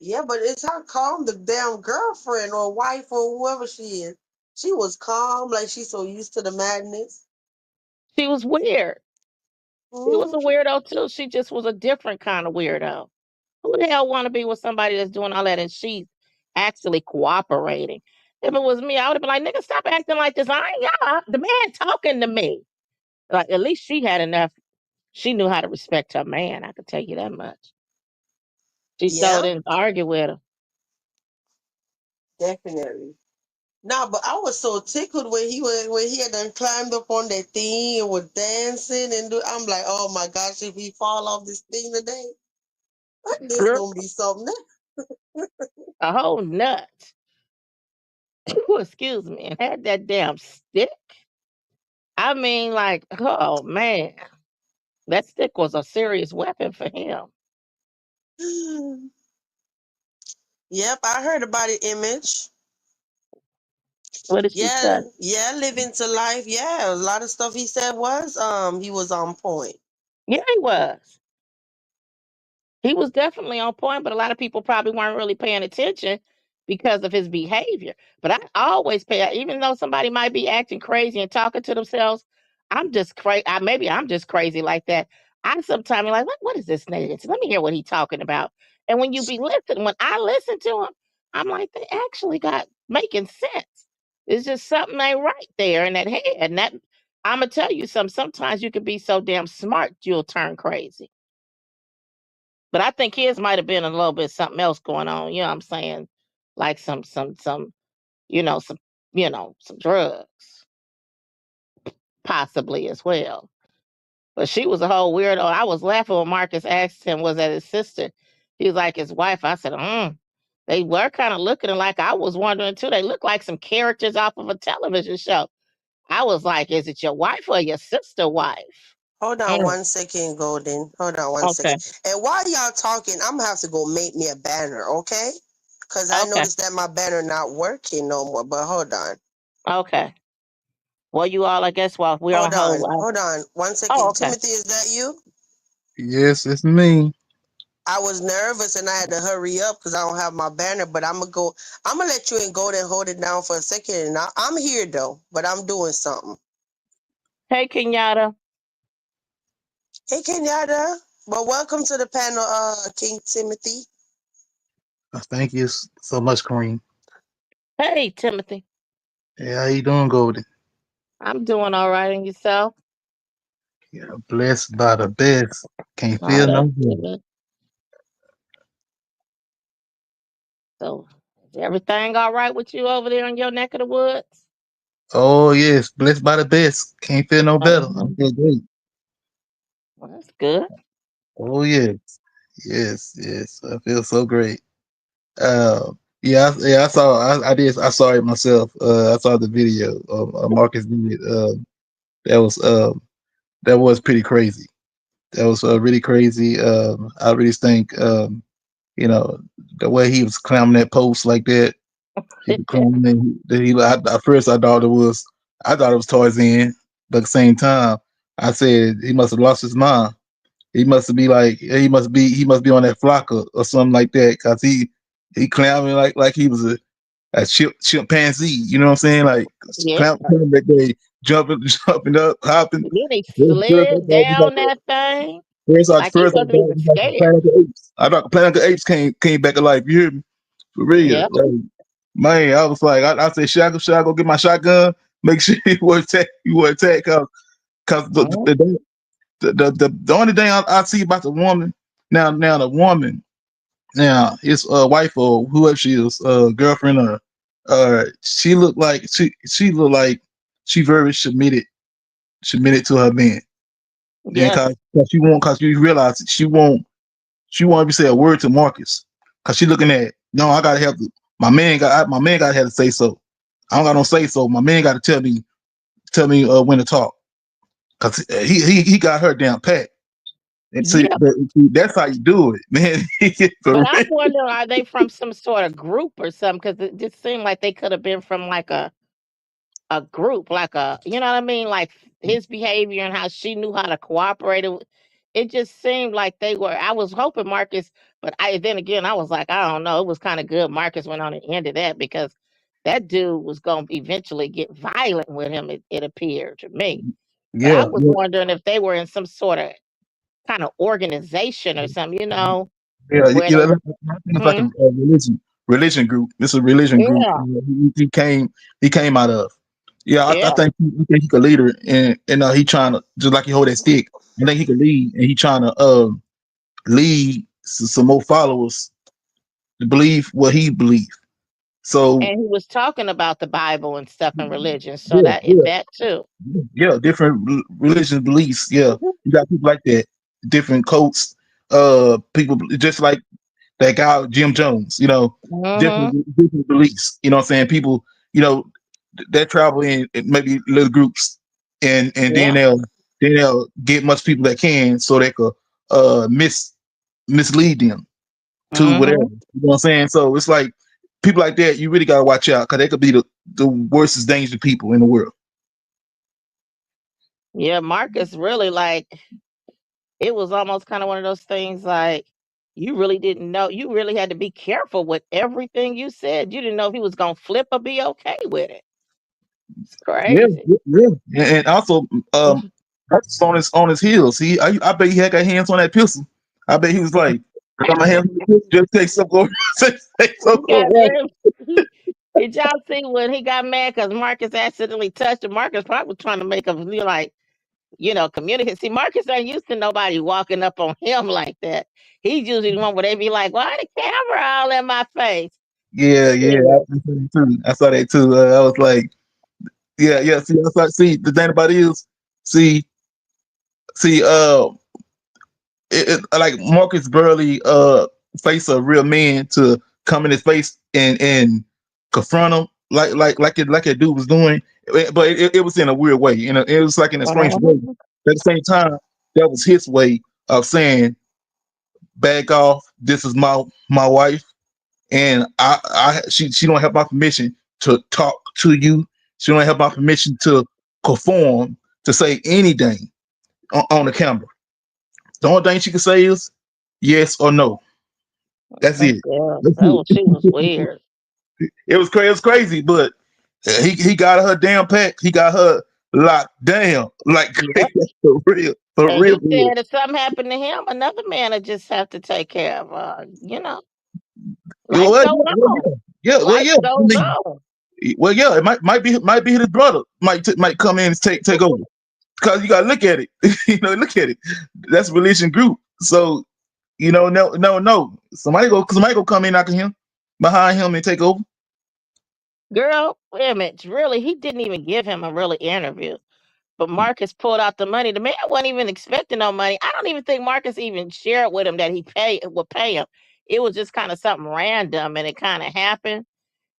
Speaker 1: Yeah, but it's her calm, the damn girlfriend or wife or whoever she is. She was calm, like she's so used to the madness.
Speaker 2: She was weird. She was
Speaker 1: Mm,
Speaker 2: a weirdo too. She just was a different kind of weirdo. Who the hell want to be with somebody that's doing all that and she's actually cooperating? If it was me, I would have been like, nigga, stop acting like this. I ain't y'all. The man talking to me. Like, at least she had enough. She knew how to respect her man. I could tell you that much. She so
Speaker 1: yeah,
Speaker 2: didn't argue with him.
Speaker 1: definitely. No, but I was so tickled when he had done climbed up on that thing and was dancing and I'm like, oh my gosh, if he fall off this thing today, this
Speaker 2: Girl,
Speaker 1: gonna be something.
Speaker 2: a whole nut. Excuse me. And had that damn stick. I mean, like, oh man. That stick was a serious weapon for him.
Speaker 1: Yep, I heard about it, Image.
Speaker 2: What did she
Speaker 1: Yeah,
Speaker 2: say?
Speaker 1: yeah, living to life. Yeah, a lot of stuff he said was he was on point.
Speaker 2: Yeah, he was. He was definitely on point, but a lot of people probably weren't really paying attention because of his behavior. But I always pay, even though somebody might be acting crazy and talking to themselves. I'm just crazy. Maybe I'm just crazy like that. I sometimes like, what is this nigga? Let me hear what he's talking about. And when you be listening, when I listen to him, I'm like, they actually got making sense. It's just something ain't right there in that head. And that I'm gonna tell you something. Sometimes you can be so damn smart you'll turn crazy. But I think his might have been a little bit something else going on. You know what I'm saying? Like some, you know, some, some drugs possibly as well. But she was a whole weirdo. I was laughing when Marcus asked him, was that his sister? He was like his wife. I said, They were kind of looking like I was wondering too. They look like some characters off of a television show. I was like, is it your wife or your sister wife?
Speaker 1: Hold on
Speaker 2: Mm,
Speaker 1: 1 second, Golden. Hold on one
Speaker 2: okay.
Speaker 1: second. And while y'all talking, I'm gonna have to go make me a banner, okay? Cause I
Speaker 2: Okay.
Speaker 1: noticed that my banner not working no more. But hold on.
Speaker 2: Okay. Well, you all, I guess, while we're on hold.
Speaker 1: Hold on. One
Speaker 2: Oh,
Speaker 1: second.
Speaker 2: okay.
Speaker 1: Timothy, is that you?
Speaker 3: Yes, it's me.
Speaker 1: I was nervous and I had to hurry up because I don't have my banner, but I'm gonna go. I'm gonna let you and go and hold it down for a second. And I'm here though, but I'm doing something.
Speaker 2: Hey, Kenyatta.
Speaker 1: Hey, Kenyatta. Well, welcome to the panel, King Timothy.
Speaker 3: Thank you so much, Kareem.
Speaker 2: Hey, Timothy.
Speaker 3: Hey, how you doing, Goldie?
Speaker 2: I'm doing all right. And yourself?
Speaker 3: Yeah, blessed by the best. Can't
Speaker 2: Oh,
Speaker 3: feel no
Speaker 2: that's
Speaker 3: better.
Speaker 2: good. So, is everything all right with you over there in your neck of the woods?
Speaker 3: Oh yes, blessed by the best. Can't feel no better. I
Speaker 2: Mhm.
Speaker 3: feel great.
Speaker 2: Well, that's good.
Speaker 3: Oh yes, yes. I feel so great. Yeah, I saw. I did. I saw it myself. I saw the video of Marcus did it. That was that was pretty crazy. That was really crazy. I really think you know the way he was climbing that post like that. He was climbing. At first I thought it was Tarzan, but at the same time, I said he must have lost his mind. He must be on that flock or something like that because he climbing like he was a chimpanzee. You know what I'm saying? Like
Speaker 2: Yeah.
Speaker 3: climbing that day, jumping, jumping up, hopping.
Speaker 2: Then he
Speaker 3: First I
Speaker 2: slid
Speaker 3: thought he was
Speaker 2: down
Speaker 3: like
Speaker 2: that thing
Speaker 3: first I
Speaker 2: like he
Speaker 3: first I
Speaker 2: wasn't
Speaker 3: thought it
Speaker 2: even
Speaker 3: was like
Speaker 2: scared.
Speaker 3: Planet of the Apes. I thought Planet of the Apes came back alive. You hear me? for real.
Speaker 2: Yep.
Speaker 3: Like, man, I was like, I said, should I go get my shotgun? Make sure you were attack, cause
Speaker 2: Mhm.
Speaker 3: the only thing I see about the woman now the woman now his wife or whoever she is girlfriend or she looked like she looked like she very submitted to her man. And
Speaker 2: Yes.
Speaker 3: cause she won't, cause you realize that she won't even say a word to Marcus, cause she looking at, no, I gotta have my man gotta have to say so. I don't got no say so. My man got to tell me when to talk, cause he got her down pat. And see,
Speaker 2: Yeah.
Speaker 3: that's how you do it, man. For
Speaker 2: But I'm
Speaker 3: real.
Speaker 2: wondering, are they from some sort of group or something? Because it just seemed like they could have been from like a group, like a, you know what I mean? Like his behavior and how she knew how to cooperate. It just seemed like they were. I was hoping Marcus, but then again, I was like, I don't know. It was kind of good Marcus went on the end of that because that dude was going to eventually get violent with him, it appeared to me. But I
Speaker 3: Yeah,
Speaker 2: was wondering if they were in some sort of kind of organization or something,
Speaker 3: yeah,
Speaker 2: where
Speaker 3: you
Speaker 2: they,
Speaker 3: know, I think it's like
Speaker 2: hmm,
Speaker 3: a religion group. It's a religion group.
Speaker 2: yeah,
Speaker 3: He came out of. Yeah, I
Speaker 2: yeah,
Speaker 3: think he could lead her, and he trying to, just like he hold that stick. I think he could lead, and he trying to lead some more followers to believe what he believe. So
Speaker 2: and he was talking about the Bible and stuff and religion, so
Speaker 3: yeah, yeah,
Speaker 2: that too.
Speaker 3: yeah, different religious beliefs. Yeah,
Speaker 2: Mhm.
Speaker 3: you got people like that, different cults. People just like that guy Jim Jones.
Speaker 2: Mhm.
Speaker 3: Different beliefs. You know what I'm saying? People, that travel in maybe little groups, and then
Speaker 2: Yeah.
Speaker 3: they'll get much people that can, so they could mislead them to whatever.
Speaker 2: Mhm.
Speaker 3: You know what I'm saying? So it's like people like that. You really gotta watch out, because they could be the worstest dangerous people in the world.
Speaker 2: Yeah, Marcus really like it was almost kind of one of those things like you really didn't know. You really had to be careful with everything you said. You didn't know if he was gonna flip or be okay with it. It's
Speaker 3: Yeah,
Speaker 2: crazy.
Speaker 3: yeah, yeah. And also, that's on his heels. I bet he had got hands on that pistol. I bet he was like, I got my hands on the pistol, just take some go, take some
Speaker 2: He got
Speaker 3: go.
Speaker 2: real. Did y'all see when he got mad because Marcus accidentally touched him? Marcus probably was trying to make him feel like, communicate. See, Marcus ain't used to nobody walking up on him like that. He's usually the one where they be like, "Why the camera all in my face?"
Speaker 3: Yeah, yeah.
Speaker 2: Shit.
Speaker 3: I saw that too. I saw that too. I was like, yeah, yeah. See, see, the thing about it is, see, see, like Marcus Burley face a real man to come in his face and confront him like that dude was doing. But it was in a weird way. It was like in a strange way.
Speaker 2: Mhm.
Speaker 3: But at the same time, that was his way of saying, back off, this is my wife, and she don't have my permission to talk to you. She don't have my permission to perform, to say anything on the camera. The only thing she can say is yes or no. That's it.
Speaker 2: Yeah,
Speaker 3: That's
Speaker 2: that was
Speaker 3: it.
Speaker 2: she was weird.
Speaker 3: It was crazy. It was crazy, but he got her damn packed. He got her locked down like
Speaker 2: Yep.
Speaker 3: crazy. For real. For
Speaker 2: And
Speaker 3: real.
Speaker 2: he
Speaker 3: For real.
Speaker 2: said if something happened to him, another man would just have to take care of her.
Speaker 3: Well,
Speaker 2: Life goes on.
Speaker 3: yeah, well,
Speaker 2: Life
Speaker 3: yeah. I
Speaker 2: goes
Speaker 3: mean,
Speaker 2: on.
Speaker 3: well, yeah. It might be his brother might come in and take over, because you gotta look at it. Look at it. That's a religion group. So no, no, no. Somebody go come in after him, behind him, and take over.
Speaker 2: Girl, wait a minute. Really, he didn't even give him a really interview. But Marcus pulled out the money. The man wasn't even expecting no money. I don't even think Marcus even shared with him that would pay him. It was just kind of something random, and it kind of happened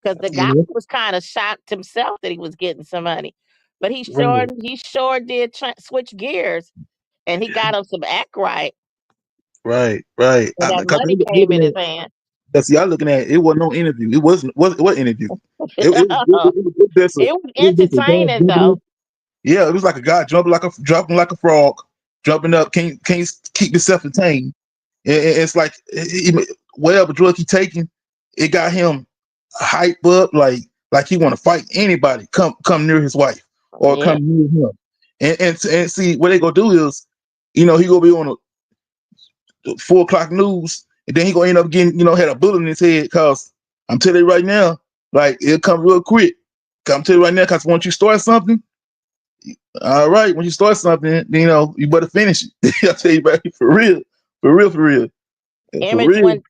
Speaker 2: because the guy
Speaker 3: Yeah,
Speaker 2: was kind of shocked himself that he was getting some money. But
Speaker 3: right,
Speaker 2: he sure did switch gears, and he got him some act right,
Speaker 3: right.
Speaker 2: and that
Speaker 3: Because
Speaker 2: money came in his hand.
Speaker 3: that's y'all looking at, it wasn't no interview. It wasn't what interview?
Speaker 2: It was
Speaker 3: It was just a guy
Speaker 2: entertaining
Speaker 3: jumping up.
Speaker 2: though.
Speaker 3: Yeah, it was like a guy jumping like a frog, jumping up, can't keep himself contained. It's like whatever drug he taking, it got him hype up, like he want to fight anybody come near his wife or
Speaker 2: Yeah,
Speaker 3: come near him. And see what they gonna do is, he gonna be on the 4 o'clock news, and then he gonna end up getting, had a bullet in his head, cause I'm telling you right now, like it'll come real quick. I'm telling you right now, because once you start something, all right, when you start something, you better finish it. I tell you, baby, for real, for real, for real, for
Speaker 2: Image,
Speaker 3: real.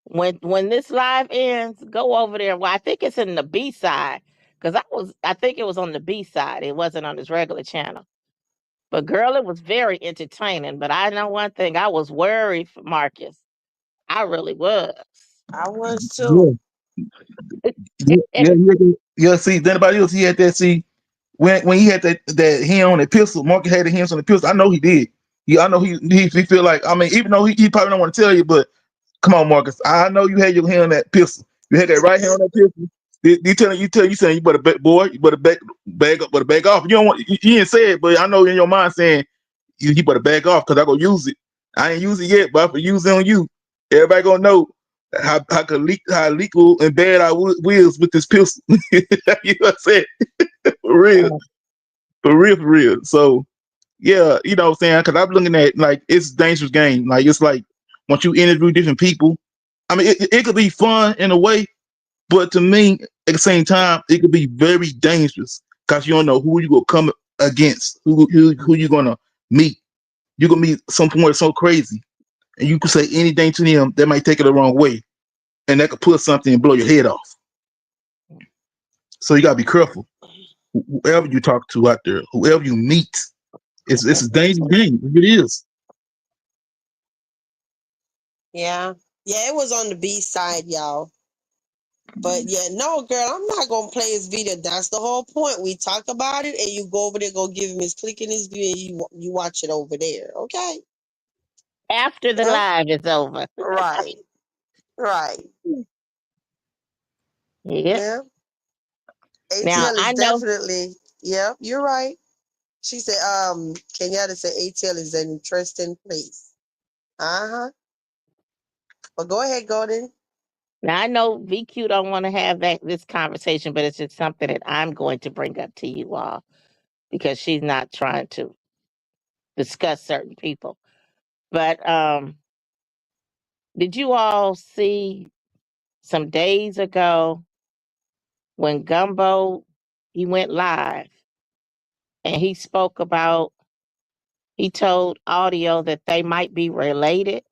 Speaker 2: when this live ends, go over there. Well, I think it's in the B side because I think it was on the B side. It wasn't on his regular channel. But girl, it was very entertaining. But I know one thing, I was worried for Marcus. I really was.
Speaker 1: I was
Speaker 3: Yeah,
Speaker 1: too.
Speaker 3: yeah, yeah. Yeah, see, then anybody else, he had that. See, when he had that hand on the pistol, Marcus had the hands on the pistol. I know he did. I know he feel like. I mean, even though he probably don't want to tell you, but come on, Marcus. I know you had your hand on that pistol. You had that right hand on that pistol. They saying you better boy, you better back off. You don't want you didn't say it, but I know in your mind saying you better back off because I gonna use it. I ain't use it yet, but if I use it on you, everybody gonna know how legal and bad I was with this pistol. You know what I'm saying? For real, for real, for real. So yeah, you know what I'm saying? Because I'm looking at like it's a dangerous game. Like it's like once you interview different people, I mean it could be fun in a way, but to me at the same time it could be very dangerous because you don't know who you gonna come against, who you gonna meet. You gonna meet someone so crazy, and you can say anything to them that might take it the wrong way, and that could put something and blow your head off. So you gotta be careful. Whoever you talk to out there, whoever you meet, it's a dangerous game. It is.
Speaker 1: Yeah. Yeah, it was on the B side, y'all. But yeah, no, girl, I'm not gonna play his video. That's the whole point. We talk about it, and you go over there, go give him his click in his video, and you watch it over there. Okay?
Speaker 2: After the
Speaker 1: Yeah.
Speaker 2: live is over.
Speaker 1: Right. Right.
Speaker 2: Yep.
Speaker 1: Yeah.
Speaker 2: Now
Speaker 1: ATL is
Speaker 2: I know.
Speaker 1: definitely. Yeah, you're right. She said, Kenyatta said ATL is an interesting place. Uh-huh. Well, go ahead, Golden.
Speaker 2: Now I know VQ don't want to have this conversation, but it's just something that I'm going to bring up to you all because she's not trying to discuss certain people. But did you all see some days ago when Gumbo he went live and he spoke about he told audio that they might be related?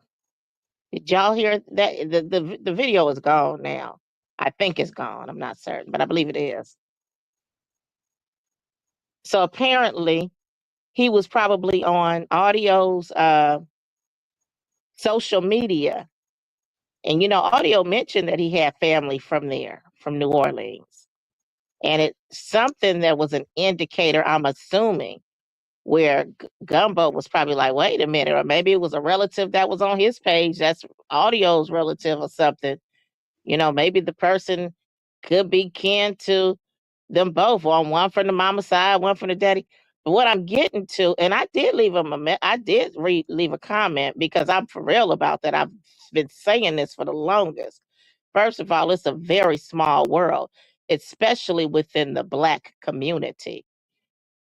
Speaker 2: Did y'all hear that? The video is gone now. I think it's gone. I'm not certain, but I believe it is. So apparently he was probably on Audio's social media. And Audio mentioned that he had family from there, from New Orleans. And it's something that was an indicator, I'm assuming, where Gumbo was probably like, wait a minute, or maybe it was a relative that was on his page. That's Audio's relative or something. Maybe the person could be kin to them both, on one from the mama side, one from the daddy. But what I'm getting to, and I did leave him I did leave a comment because I'm for real about that. I've been saying this for the longest. First of all, it's a very small world, especially within the Black community.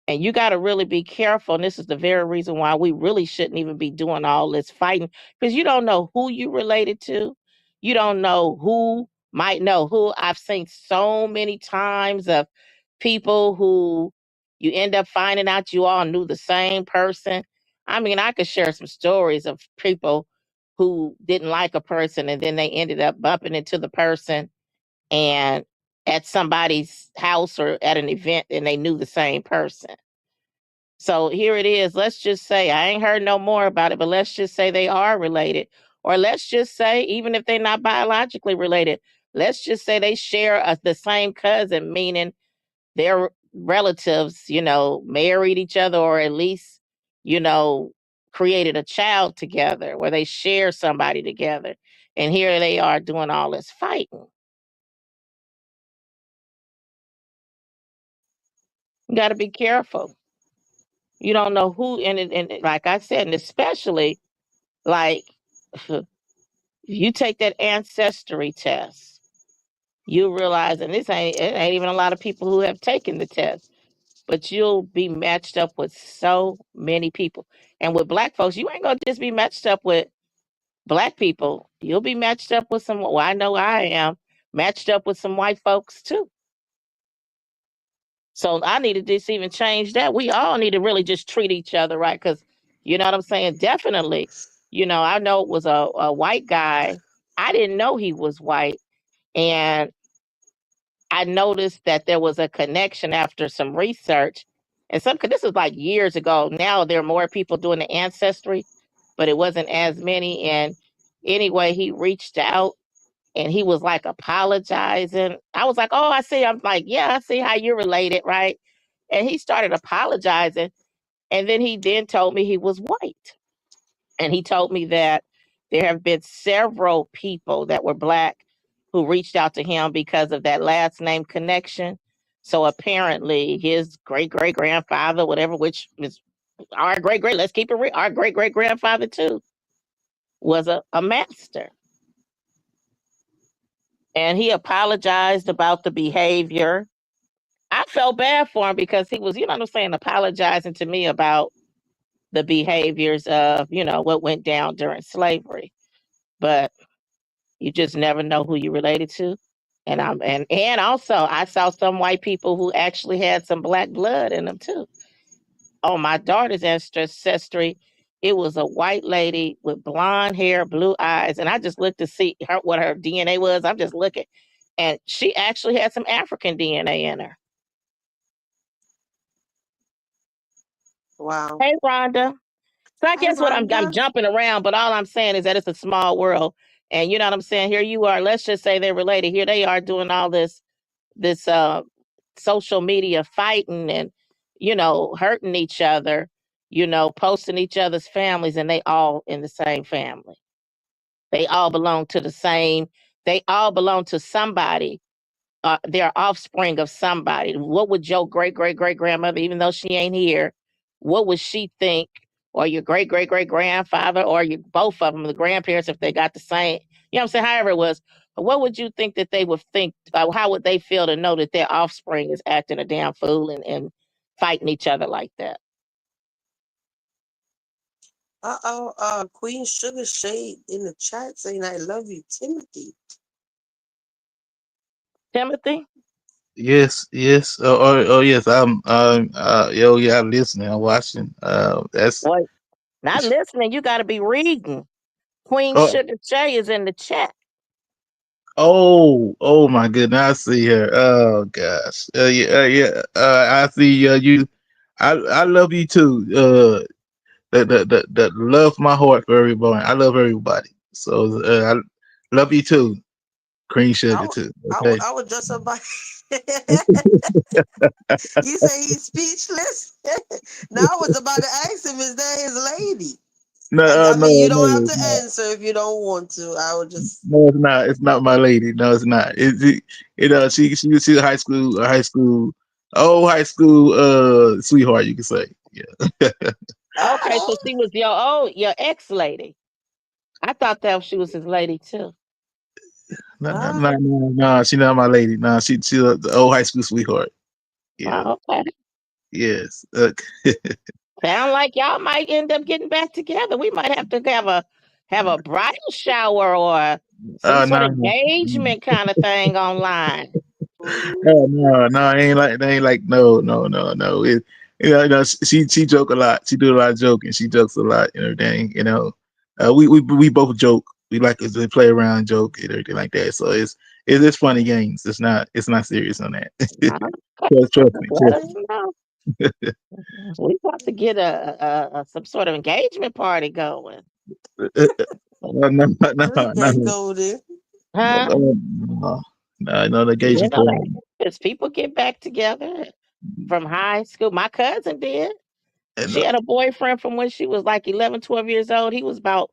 Speaker 2: And you got to really be careful. And this is the very reason why we really shouldn't even be doing all this fighting because you don't know who you related to. You don't know who might know who. I've seen so many times of people who you end up finding out you all knew the same person. I mean, I could share some stories of people who didn't like a person and then they ended up bumping into the person and at somebody's house or at an event and they knew the same person. So here it is. Let's just say I ain't heard no more about it, but let's just say they are related. Or let's just say, even if they're not biologically related, let's just say they share the same cousin, meaning their relatives, married each other or at least, you know, created a child together where they share somebody together. And here they are doing all this fighting. You got to be careful. You don't know who, and like I said, and especially like you take that ancestry test, you realize, and it ain't even a lot of people who have taken the test, but you'll be matched up with so many people. And with Black folks, you ain't gonna just be matched up with Black people. You'll be matched up with some. Well, I know I am matched up with some white folks too. So I need to just even change that. We all need to really just treat each other right, because you know what I'm saying. Definitely, I know it was a white guy. I didn't know he was white, and I noticed that there was a connection after some research. And some, 'cause this was like years ago. Now there are more people doing the ancestry, but it wasn't as many. And anyway, he reached out and he was like apologizing. I was like, oh, I see. I'm like, yeah, I see how you're related, right? And he started apologizing. And then he then told me he was white. And he told me that there have been several people that were black who reached out to him because of that last name connection. So apparently his great great grandfather, whatever, which is our great great, let's keep it real, our great great grandfather too, was a master. And he apologized about the behavior. I felt bad for him because he was, you know what I'm saying, apologizing to me about the behaviors of, what went down during slavery. But you just never know who you related to. And also I saw some white people who actually had some black blood in them too. On my daughter's ancestry, it was a white lady with blonde hair, blue eyes, and I just looked to see what her DNA was. I'm just looking, and she actually had some African DNA in her.
Speaker 1: Wow.
Speaker 2: Hey, Rhonda. So I
Speaker 1: Hi,
Speaker 2: guess what I'm
Speaker 1: Rhonda.
Speaker 2: jumping around, but all I'm saying is that it's a small world, and you know what I'm saying. Here you are. Let's just say they're related. Here they are doing all this social media fighting and hurting each other, posting each other's families, and they all in the same family. They all belong to the same. They all belong to somebody. They're offspring of somebody. What would your great great great grandmother, even though she ain't here, what would she think? Or your great great great grandfather, or you both of them, the grandparents, if they got the same, you know what I'm saying? However it was, what would you think that they would think? How would they feel to know that their offspring is acting a damn fool and fighting each other like that?
Speaker 1: Uh-oh, Queen Sugar Shade in the chat saying I love you, Timothy.
Speaker 2: Timothy,
Speaker 3: Yes, yes. Oh, yes. Yo, yeah, I'm listening. I'm watching. That's.
Speaker 2: boy, not listening. You got to be reading. Queen
Speaker 3: Oh,
Speaker 2: Sugar Shay is in the chat.
Speaker 3: oh my goodness. I see her. Oh gosh. Yeah, yeah. I see. You. I love you too. That love my heart for everybody. I love everybody. So I love you too. Cream sugar too. Okay.
Speaker 1: I was just about. You say he's speechless. Now I was about to ask him, is that his lady?
Speaker 3: No,
Speaker 1: And I mean,
Speaker 3: no,
Speaker 1: you don't have
Speaker 3: no,
Speaker 1: to
Speaker 3: no.
Speaker 1: answer if you don't want to. I would just.
Speaker 3: No, it's not. It's not my lady. No, it's not. She's high school sweetheart. You can say. Yeah.
Speaker 2: Okay,
Speaker 1: Ah,
Speaker 2: so she was your ex lady. I thought that she was his lady too.
Speaker 3: No, no,
Speaker 1: ah.
Speaker 3: no, no, no. She's not my lady. No, she's the old high school sweetheart. Yeah.
Speaker 2: Oh, okay.
Speaker 3: Yes.
Speaker 2: Sound like y'all might end up getting back together. We might have to have a bridal shower or some
Speaker 3: Oh
Speaker 2: sort
Speaker 3: no,
Speaker 2: of
Speaker 3: no,
Speaker 2: engagement kind of thing online.
Speaker 3: no, no, no. Ain't like they ain't like no, no, no, no. She joke a lot. She do a lot of joking. She jokes a lot and everything. We both joke. We like to play around, joke and everything like that. So it's funny games. It's not serious on that.
Speaker 2: Okay.
Speaker 3: Trust me,
Speaker 2: Let
Speaker 3: trust
Speaker 2: us know. We got to get a some sort of engagement party going,
Speaker 3: me. No, no, no,
Speaker 1: Bring that
Speaker 3: no,
Speaker 1: golden.
Speaker 3: no,
Speaker 2: huh?
Speaker 3: no, no
Speaker 2: You
Speaker 3: negation
Speaker 2: know,
Speaker 3: plan.
Speaker 2: as people get back together from high school. My cousin did.
Speaker 3: And
Speaker 2: She had a boyfriend from when she was like 11, 12 years old. He was about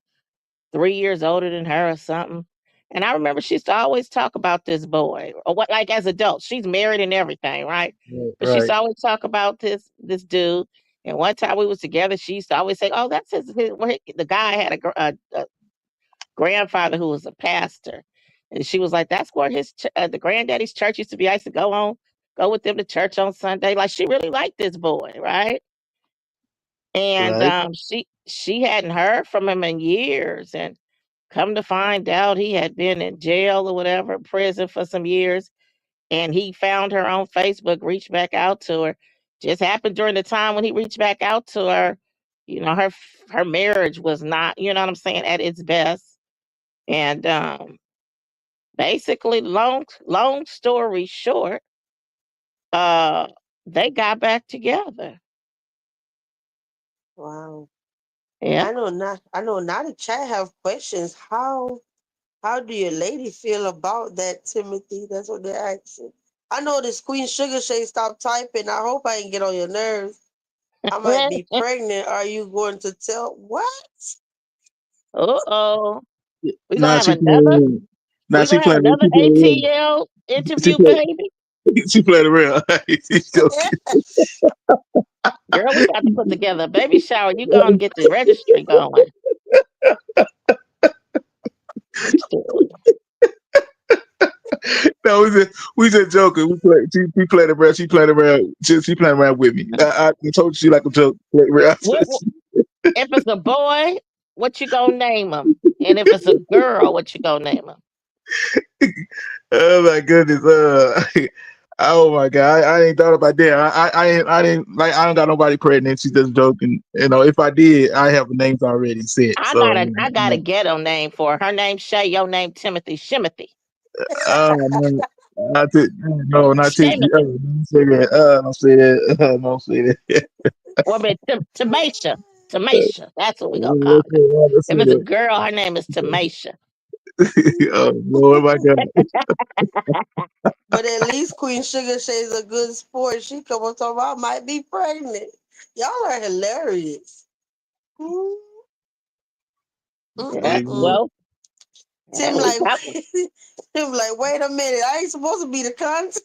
Speaker 2: 3 years older than her or something. And I remember she used to always talk about this boy, or what, like as adults. She's married and everything, right? But she used
Speaker 3: right,
Speaker 2: to always talk about this dude. And one time we was together, she used to always say, "Oh, that's the guy had a grandfather who was a pastor." And she was like, "That's where the granddaddy's church used to be. I used to go with them to church on Sunday." Like she really liked this boy, right? And
Speaker 3: right.
Speaker 2: she hadn't heard from him in years, and Come to find out, he had been in jail or whatever, prison for some years, and he found her on Facebook, reached back out to her. Just happened during the time when he reached back out to her. Her marriage was not, you know what I'm saying, at its best. And basically, long story short, uh, they got back together.
Speaker 1: Wow.
Speaker 2: Yeah.
Speaker 1: I know not the chat have questions. How do your lady feel about that, Timothy? That's what they're asking. I know this Queen Sugar Shay stopped typing. I hope I didn't get on your nerves. I might be pregnant. Are you going to tell what?
Speaker 2: Uh-oh. We gonna
Speaker 3: Nah,
Speaker 2: have
Speaker 3: she
Speaker 2: another
Speaker 3: playing. Nah,
Speaker 2: we
Speaker 3: she
Speaker 2: gonna have
Speaker 3: playing.
Speaker 2: another ATL
Speaker 3: She
Speaker 2: interview,
Speaker 3: playing.
Speaker 2: baby.
Speaker 3: She playing around. She's joking.
Speaker 2: Girl, we got to put together a baby shower. You gonna get the registry going.
Speaker 3: No, we just joking. She playing around. She playing around. She playing around with me. I told you she like a joke. Play around.
Speaker 2: If it's a boy, what you gonna name him? And if it's a girl, what you gonna name him?
Speaker 3: Oh my goodness. Oh my god. I ain't thought about that. I didn't like. I don't got nobody pregnant. She's just joking. If I did, I have names already set. So
Speaker 2: I got a ghetto name for her. Her name's Shay. Your name Timothy Shimothy.
Speaker 3: no, no, not Timothy.
Speaker 2: Shimothy.
Speaker 3: Don't say that. Don't say that. Don't say that.
Speaker 2: Or Tamasha. Tamasha. That's what we gonna call it.
Speaker 3: Don't
Speaker 2: If
Speaker 3: say
Speaker 2: it's a
Speaker 3: that.
Speaker 2: girl, her name is Tamasha.
Speaker 3: Oh Lord, my God.
Speaker 1: But at least Queen Sugar Shay's a good sport. She come up talking about I might be pregnant. Y'all are hilarious. Mm,
Speaker 2: Yeah.
Speaker 3: Amen.
Speaker 1: mm-mm.
Speaker 2: Well,
Speaker 1: Tim
Speaker 2: we
Speaker 1: like
Speaker 2: got
Speaker 1: Tim like, wait a minute, I ain't supposed to be the content.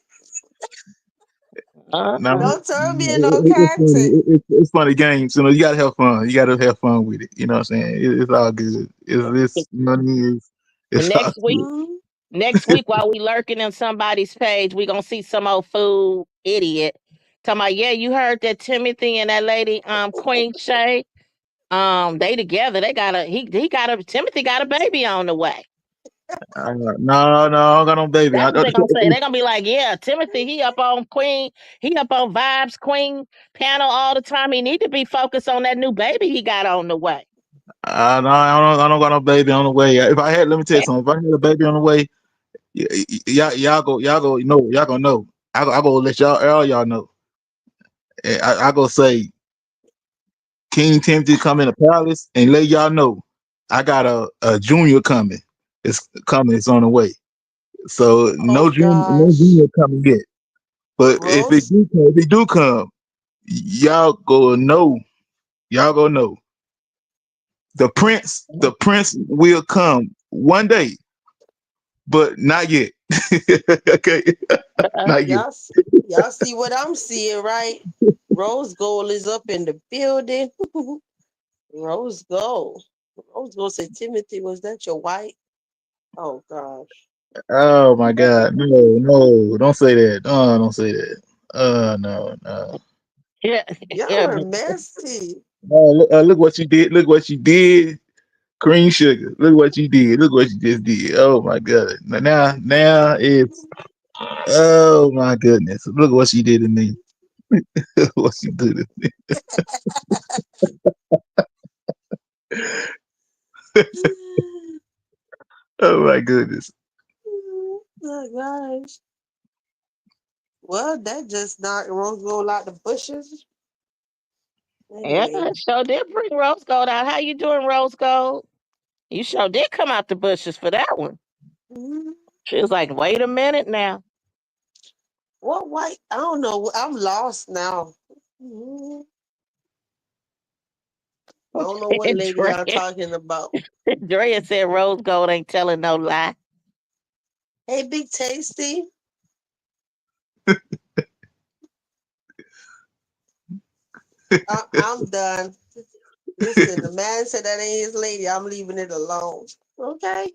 Speaker 3: No,
Speaker 2: uh-huh.
Speaker 1: Don't turn me in no
Speaker 3: it's funny.
Speaker 1: content.
Speaker 3: It's funny games. You gotta have fun. You gotta have fun with it. You know what I'm saying? It's all good. It's money. It's all
Speaker 2: Next week,
Speaker 3: good.
Speaker 1: Mm,
Speaker 2: next week while we lurking in somebody's page, we gonna see some old fool idiot talking about, yeah, you heard that Timothy and that lady, Queen Shay, they together. They got Timothy got a baby on the way.
Speaker 3: No, no, I don't got no baby.
Speaker 2: That's what they're gonna say. They're gonna be like, yeah, Timothy, he up on Vibes Queen panel all the time. He need to be focused on that new baby he got on the way.
Speaker 3: No, I don't got no baby on the way. If I had, let me tell you something. If I had a baby on the way, y'all go, y'all gonna know. I go let all y'all know. I go say King Timothy come in the palace and let y'all know I got a junior coming. It's coming. It's on the way. So
Speaker 1: oh
Speaker 3: no
Speaker 1: gosh.
Speaker 3: junior coming yet. But
Speaker 1: Rose,
Speaker 3: if it do come, y'all go know. Y'all go know. The prince will come one day, but not yet. Okay, not yet.
Speaker 1: y'all y'all see what I'm seeing, right? Rose Gold is up in the building. Rose Gold. Rose Gold said, Timothy, was that your wife? Oh gosh.
Speaker 3: Oh my God, no, no, don't say that. Don't say that. No, no.
Speaker 2: Yeah,
Speaker 1: Y'all
Speaker 2: yeah.
Speaker 1: are messy.
Speaker 3: Look what you did. Look what you did. Cream sugar. Look what you did. Look what you just did. Oh my God. Now it's. Oh my goodness. Look what she did to me. What she did to me. Oh my goodness.
Speaker 1: Oh gosh. Well, that just knocked Rose Gold out the bushes.
Speaker 2: Yeah,
Speaker 1: Anyway.
Speaker 2: sure did bring Rose Gold out. How you doing, Rose Gold? You sure did come out the bushes for that one.
Speaker 1: Mhm.
Speaker 2: She was like, wait a minute now.
Speaker 1: What white? I don't know. I'm lost now. Mhm. I don't know what lady
Speaker 2: Drea,
Speaker 1: y'all talking about.
Speaker 2: Drea said Rose Gold ain't telling no lie.
Speaker 1: Hey, Big Tasty. I'm done. Listen, the man said that ain't his lady. I'm leaving it alone. Okay.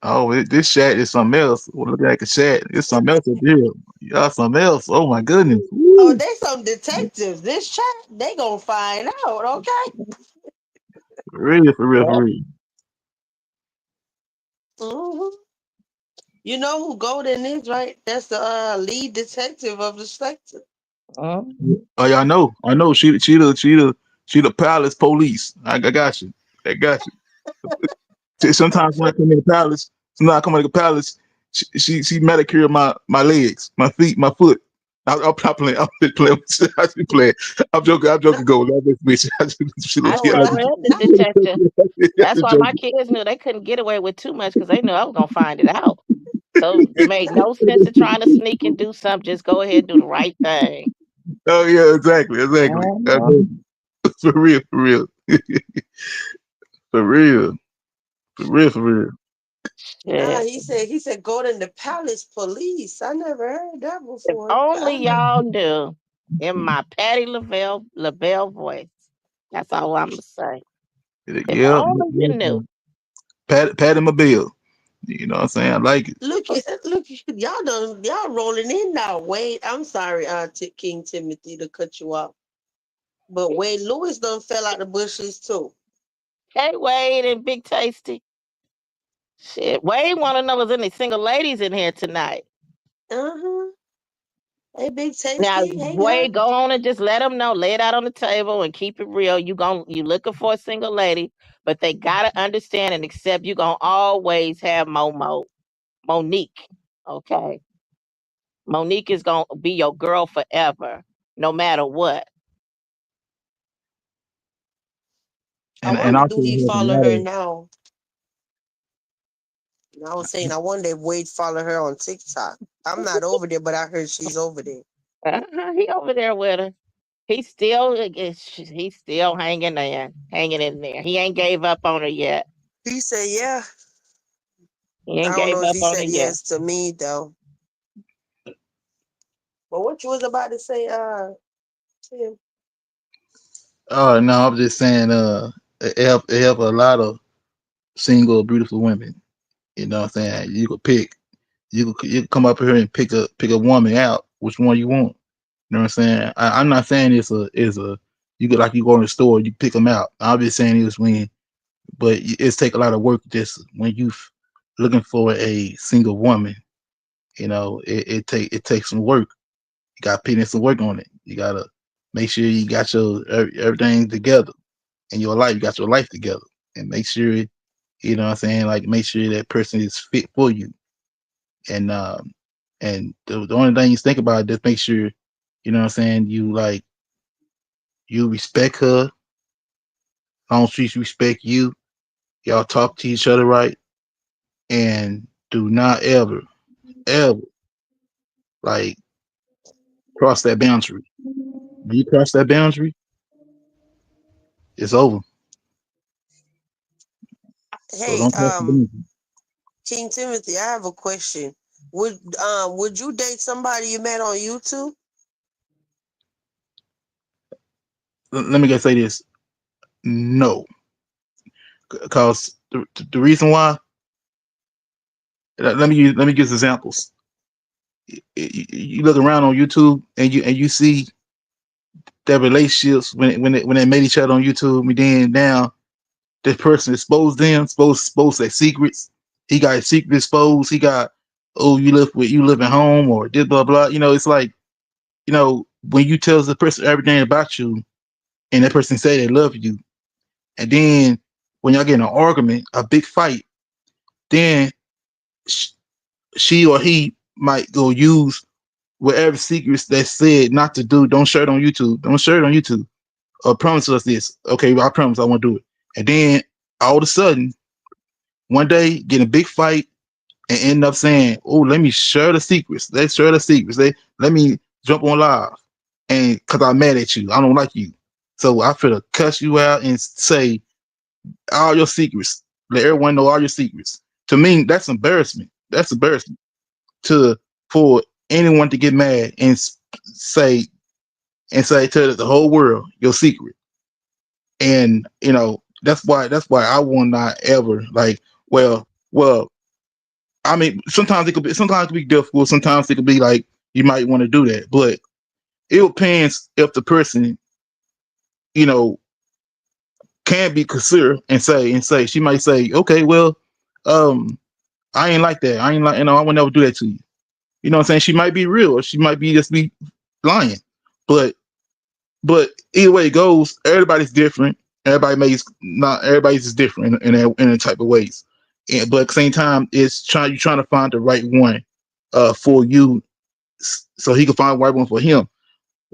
Speaker 3: Oh, this chat is something else. Well, look like a chat. It's something else up here. Y'all something else. Oh my goodness.
Speaker 1: Oh,
Speaker 3: Woo.
Speaker 1: they some detectives. This chat, they gonna find out. Okay.
Speaker 3: For real, for real, for
Speaker 2: Yep.
Speaker 3: real.
Speaker 1: Hmm. You know who Golden is, right? That's the lead detective of the sector.
Speaker 2: Mm.
Speaker 3: Oh yeah, I know. I know. She the palace police. I got you. I got you. Sometimes when I come in the palace, sometimes I come in the palace, she manicure my legs, my feet, my foot. I'm playing. I'm just playing. I just playing. I'm joking. I'm joking. Go. Love this bitch.
Speaker 2: I
Speaker 1: Oh,
Speaker 2: sure am the detective.
Speaker 3: I'm
Speaker 2: That's
Speaker 3: just
Speaker 2: why my
Speaker 3: joking.
Speaker 2: kids knew they couldn't get away with too much because they knew I was gonna find it out. So it made no sense of trying to sneak and do something. Just go ahead and do the right thing.
Speaker 3: Oh yeah, exactly, exactly. I know.
Speaker 2: Mhm.
Speaker 3: For real, for real, for real, for real, for real.
Speaker 1: nah,
Speaker 2: Shit.
Speaker 1: he said Golden the Palace Police. I never heard that
Speaker 2: If
Speaker 1: before.
Speaker 2: only
Speaker 1: God.
Speaker 2: y'all knew in my Patty LaBelle voice. That's all I'm gonna say. If
Speaker 3: Yeah,
Speaker 2: only you knew.
Speaker 3: pat him a bill. You know what I'm saying? I like it.
Speaker 1: Look, y'all rolling in now. Wade, I'm sorry, King Timothy, to cut you off. But Wade Lewis done fell out the bushes too.
Speaker 2: Hey Wade and Big Tasty. Shit. Wade wanna know if there's any single ladies in here tonight.
Speaker 1: Uh-huh. Hey, Big
Speaker 2: Now,
Speaker 1: Tasty. Hey, girl.
Speaker 2: Wade, go on and just let them know. Lay it out on the table and keep it real. You looking for a single lady, but they gotta understand and accept you gonna always have Monique. Okay. Monique is gonna be your girl forever, no matter what.
Speaker 1: I
Speaker 3: And
Speaker 1: wonder
Speaker 3: also
Speaker 1: do he
Speaker 3: he has a
Speaker 1: follow
Speaker 3: lot
Speaker 1: her
Speaker 3: of
Speaker 1: now? And I was saying, I wonder if Wade follow her on TikTok. I'm not over there, but I heard she's over there.
Speaker 2: He over there with her. He's still hanging there, hanging in there. He ain't gave up on her yet.
Speaker 1: He said, yeah.
Speaker 2: He
Speaker 1: I
Speaker 2: ain't
Speaker 1: don't
Speaker 2: gave
Speaker 1: know if
Speaker 2: up
Speaker 1: he
Speaker 2: on her
Speaker 1: said
Speaker 2: yet.
Speaker 1: yes to me though. But what you was about to say, Tim?
Speaker 3: oh no, I'm just saying it help a lot of single beautiful women. You know what I'm saying? You could pick you could come up here and pick a woman out, which one you want. You know what I'm saying? I'm not saying it's a you could like you go in the store, you pick them out. I'm just saying it's when but it's take a lot of work just when you looking for a single woman, you know, it takes some work. You got to put in some work on it. You gotta make sure you got your everything together in your life. You got your life together, and make sure you know what I'm saying. Like make sure that person is fit for you. And the only thing you think about is just make sure you know what I'm saying. You respect her. Long she respect you. Y'all talk to each other right, and do not ever like cross that boundary. When you cross that boundary, it's over. So
Speaker 1: Hey,
Speaker 3: don't cross the boundary.
Speaker 1: King Timothy, I have a question. Would you date somebody you met on YouTube?
Speaker 3: Let me just say this. No, because the reason why. Let me give examples. You look around on YouTube and you see their relationships when they met each other on YouTube, and then now this person exposed them, exposed their secrets. He got his secret exposed. He got oh you live at home or did blah blah. You know it's like you know when you tell the person everything about you and that person say they love you, and then when y'all get in an argument, a big fight, then sh- she or he might go use whatever secrets they said not to do. Don't share it on YouTube. Don't share it on YouTube. Promise us this. Okay, well, I promise I won't do it. And then all of a sudden, one day, get in a big fight and end up saying, "Oh, let me share the secrets. Let's share the secrets. Let me jump on live." And because I'm mad at you, I don't like you. So I feel to cuss you out and say all your secrets. Let everyone know all your secrets. To me, that's embarrassment. That's embarrassment to for anyone to get mad and say to the whole world your secret. And you know that's why I will not ever like well I mean sometimes it could be difficult, sometimes it could be like you might want to do that, but it depends if the person you know can be considered and say she might say, okay, well, um, I ain't like that. I ain't like, I would never do that to you. You know what I'm saying? She might be real, or she might be just be lying. But either way it goes, everybody's different. Everybody makes not everybody's just different in a type of ways. But at the same time, you're trying to find the right one for you, so he can find the right one for him.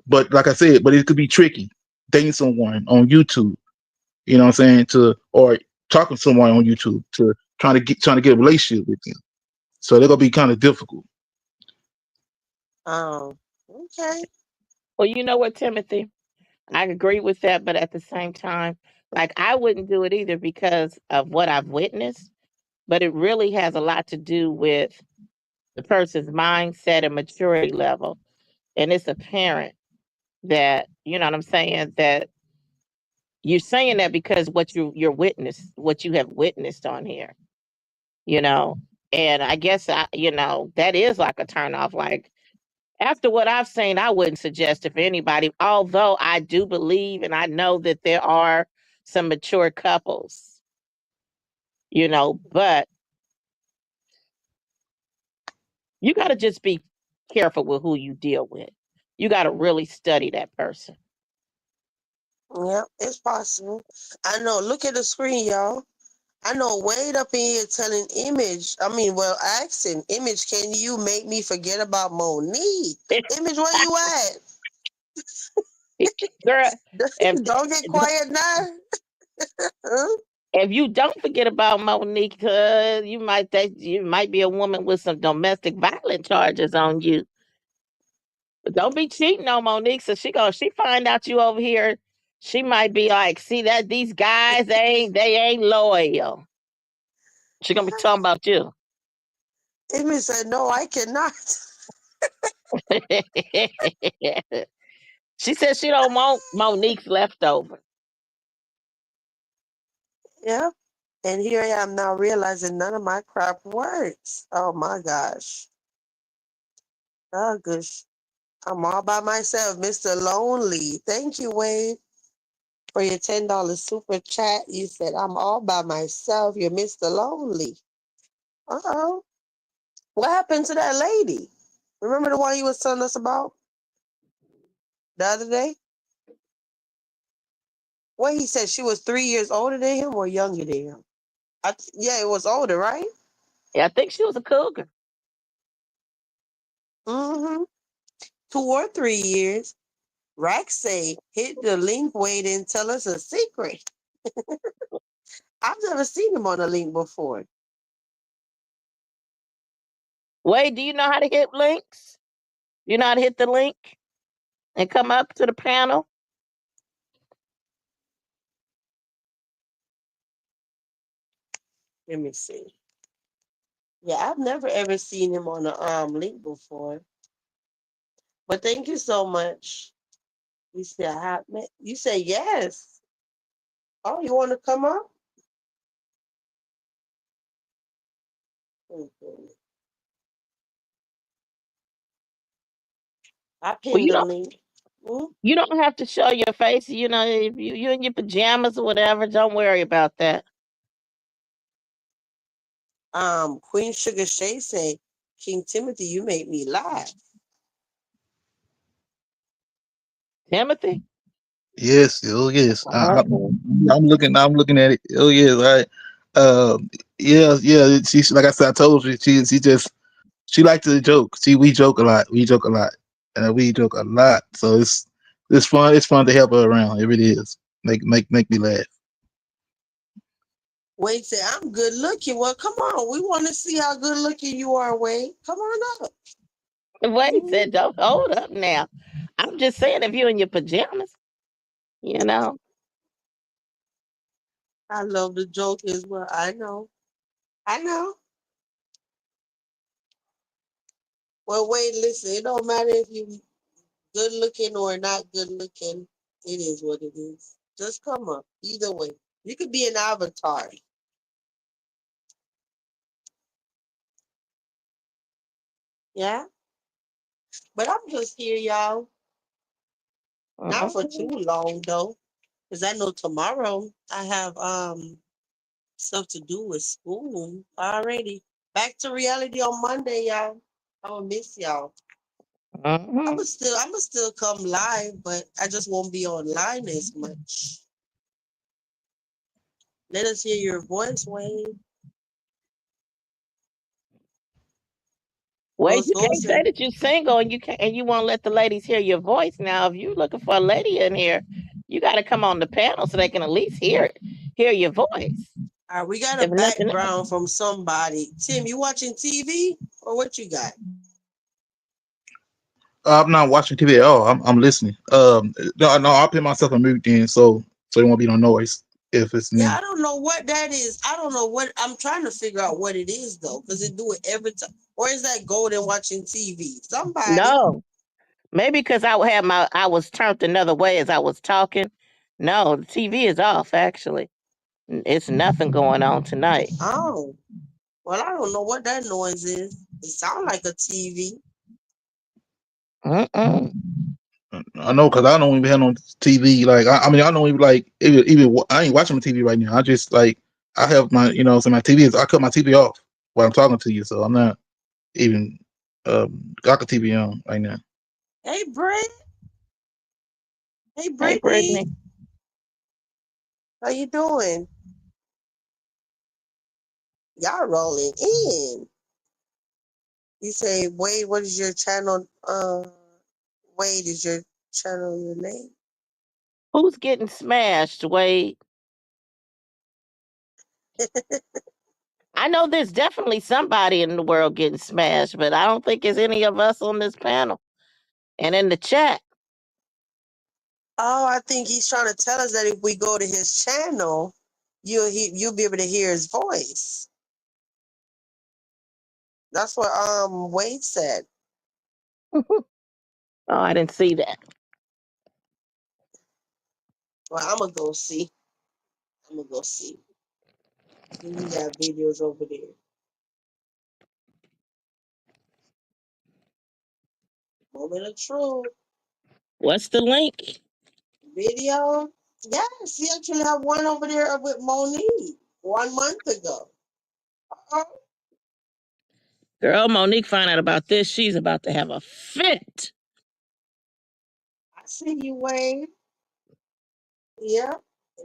Speaker 3: But like I said, but it could be tricky dating someone on YouTube. You know what I'm saying? Or talking to someone on YouTube to trying to get a relationship with them. So they're gonna be kind of difficult.
Speaker 1: Okay.
Speaker 2: Well, you know what, Timothy? I agree with that, but at the same time, like I wouldn't do it either because of what I've witnessed. But it really has a lot to do with the person's mindset and maturity level. And it's apparent that, you know what I'm saying, that you're saying that because what you have witnessed on here, you know. And I guess that is like a turn off. Like after what I've seen, I wouldn't suggest it for anybody. Although I do believe and I know that there are some mature couples, but you got to just be careful with who you deal with. You got to really study that person.
Speaker 1: Yeah, it's possible. I know. Look at the screen, y'all. I know Wade up in here telling Image, asking Image, can you make me forget about Monique? Image, where you
Speaker 2: Girl,
Speaker 1: at?
Speaker 2: if
Speaker 1: Don't get quiet now. Huh?
Speaker 2: if you don't forget about Monique, you might be a woman with some domestic violence charges on you. But don't be cheating on Monique. So she find out you over here. She might be like, see that these guys they ain't loyal. She gonna be talking about you.
Speaker 1: Image said, no, I cannot.
Speaker 2: She said she don't want Monique's leftover.
Speaker 1: Yeah. And here I am now realizing none of my crap works. Oh my gosh. Oh gosh. I'm all by myself, Mr. Lonely. Thank you, Wade, for your $10 super chat. You said, I'm all by myself. You're Mr. Lonely. Uh-oh. What happened to that lady? Remember the one you was telling us about the other day? What he said she was 3 years older than him or younger than him? Yeah, it was older, right?
Speaker 2: Yeah, I think she was a cougar.
Speaker 1: Mm-hmm. 2 or 3 years. Rack say, hit the link, Wade, and tell us a secret. I've never seen him on a link before.
Speaker 2: Wait, do you know how to hit links? You know how to hit the link and come up to the panel?
Speaker 1: Let me see. Yeah, I've never ever seen him on a link before. But thank you so much. You said you say yes. Oh, you want to come up? Okay. I
Speaker 2: Well,
Speaker 1: pinned the link. Hmm?
Speaker 2: you don't have to show your face. If you in your pajamas or whatever, don't worry about that.
Speaker 1: Queen Sugar Shay say, King Timothy, you make me laugh.
Speaker 2: Timothy.
Speaker 3: Yes, oh yes.
Speaker 2: Okay.
Speaker 3: I'm looking at it. Oh yes, all right. Yeah, yeah. She like I said, I told you, she likes to joke. See, we joke a lot. We joke a lot. We joke a lot. So it's fun. It's fun to help her around. It really is. Make me laugh.
Speaker 1: Wade said, I'm good looking. Well, come on. We want to see how good looking you are, Wade. Come on up.
Speaker 2: Wait,
Speaker 1: Mhm.
Speaker 2: said, don't hold up now. I'm just saying, if you're in your pajamas, you know.
Speaker 1: I love the joke as well. I know. I know. Well, Wade, listen, it don't matter if you good looking or not good looking. It is what it is. Just come up. Either way. You could be an avatar. Yeah? But I'm just here, y'all. Not for too
Speaker 2: Mhm.
Speaker 1: long, though. Because I know tomorrow I have stuff to do with school already. Back to reality on Monday, y'all. I'm gonna miss y'all.
Speaker 2: Hmm.
Speaker 1: I'm gonna still come live, but I just won't be online as much. Let us hear your voice, Wayne.
Speaker 2: Well,
Speaker 1: Ghost
Speaker 2: you
Speaker 1: Ghost
Speaker 2: can't say
Speaker 1: said,
Speaker 2: that you're single and you can't and you won't let the ladies hear your voice. Now, if you're looking for a lady in here, you got to come on the panel so they can at least hear your voice.
Speaker 1: we got a
Speaker 2: If nothing else.
Speaker 1: background from somebody. Tim, you watching TV or what you got?
Speaker 3: I'm not watching TV at all. I'm listening. No, I'll put myself on mute then, so there won't be no noise if it's
Speaker 1: Yeah,
Speaker 3: me.
Speaker 1: I don't know what that is. I don't know what I'm trying to figure out what it is though, because it do it every time. Or is that golden watching TV? Somebody.
Speaker 2: No, maybe because I was turned another way as I was talking. No, the TV is off. Actually, it's nothing going on tonight.
Speaker 1: Oh, well, I don't know what that noise is. It sounds like a TV.
Speaker 2: Mm-mm.
Speaker 3: I know because I don't even have no TV. Like I mean, I don't even like I ain't watching the TV right now. I just like I have my so my TV is I cut my TV off while I'm talking to you, so I'm not even got the TV on right now.
Speaker 1: Hey, Brent. Hey,
Speaker 2: Hey,
Speaker 1: Brittany.
Speaker 2: Brittany,
Speaker 1: How you doing? Y'all rolling in. You say, Wade, what is your channel? Wade, is your channel your name?
Speaker 2: who's getting smashed? Wade, I know there's definitely somebody in the world getting smashed, but I don't think it's any of us on this panel and in the chat.
Speaker 1: Oh, I think he's trying to tell us that if we go to his channel, you'll be able to hear his voice. That's what Wade said.
Speaker 2: Oh, I didn't see that.
Speaker 1: Well, I'm gonna go see. I'm gonna go see. He got videos over there. Moment of truth.
Speaker 2: What's the link?
Speaker 1: Video. Yes, he actually have one over there with Monique 1 month ago. Oh,
Speaker 2: Girl, Monique find out about this. She's about to have a fit.
Speaker 1: I see you, Wade. Yeah.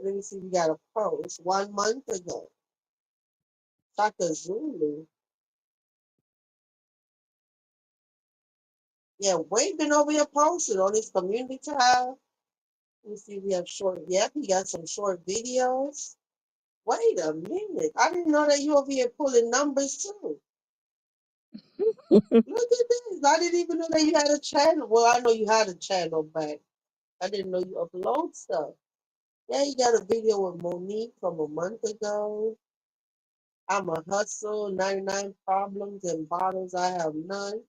Speaker 1: Let me see. We got a post 1 month ago. Shaka Zulu. Yeah, Wade been over here posted on his community tab. Let me see. We have short. Yep, he got some short videos. Wait a minute. I didn't know that you over here pulling numbers too. Look at this. I didn't even know that you had a channel. Well, I know you had a channel, but I didn't know you upload stuff. Yeah, you got a video with Monique from a month ago. I'm a hustle, 99 problems and bottles. I have none.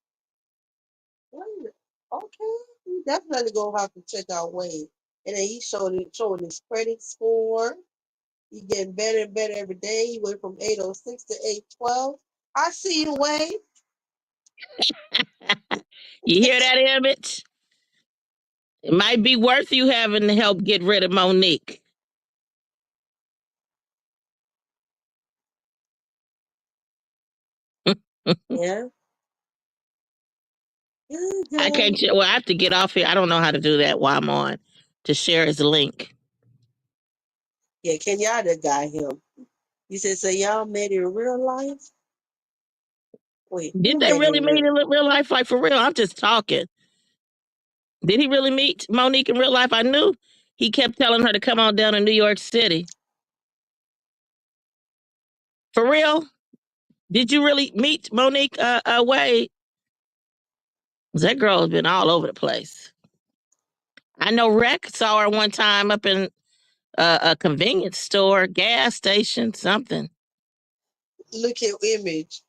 Speaker 1: Wait, okay. You definitely gonna have to check out Wade. And then he showing his credit score. He getting better and better every day. He went from 806 to 812. I see you, Wade.
Speaker 2: You hear that, Image? It might be worth you having to help get rid of Monique.
Speaker 1: Yeah. Good,
Speaker 2: I can't.
Speaker 1: good.
Speaker 2: Well, I have to get off here. I don't know how to do that while I'm on to share his link.
Speaker 1: Yeah, Kenyatta got him. You said, so y'all met in real life? Wait,
Speaker 2: Did
Speaker 1: who
Speaker 2: they
Speaker 1: met
Speaker 2: really
Speaker 1: in
Speaker 2: meet
Speaker 1: real?
Speaker 2: in real life? Like for real? I'm just talking. Did he really meet Monique in real life? I knew he kept telling her to come on down to New York City. For real? Did you really meet Monique Wade? 'Cause that girl has been all over the place. I know Rec saw her one time up in a convenience store, gas station, something.
Speaker 1: Look at Image.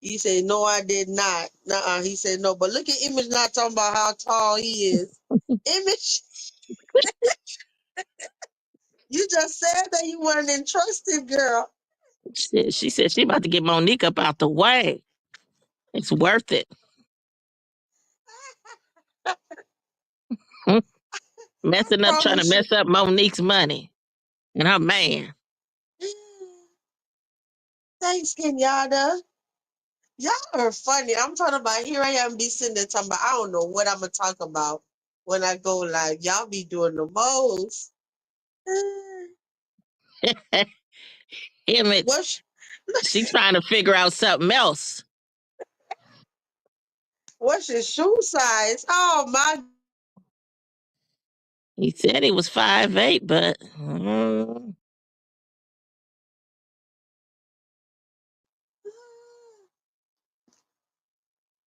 Speaker 1: He said, no, I did not. Nuh-uh. He said, no. But look at Image not talking about how tall he is. Image, you just said that you weren't entrusted, girl.
Speaker 2: She said she about to get Monique up out the way. It's worth it.
Speaker 1: I
Speaker 2: Messing up, trying to
Speaker 1: promise you.
Speaker 2: mess up Monique's money and her man.
Speaker 1: Thanks, Kenyatta. Y'all are funny. I'm talking about here I am be sitting there talking about I don't know what I'm gonna talk about when I go live. Y'all be doing the most.
Speaker 2: Image.
Speaker 1: What's
Speaker 2: She trying to figure out something else.
Speaker 1: what's your shoe size? Oh my
Speaker 2: He said he was 5'8", but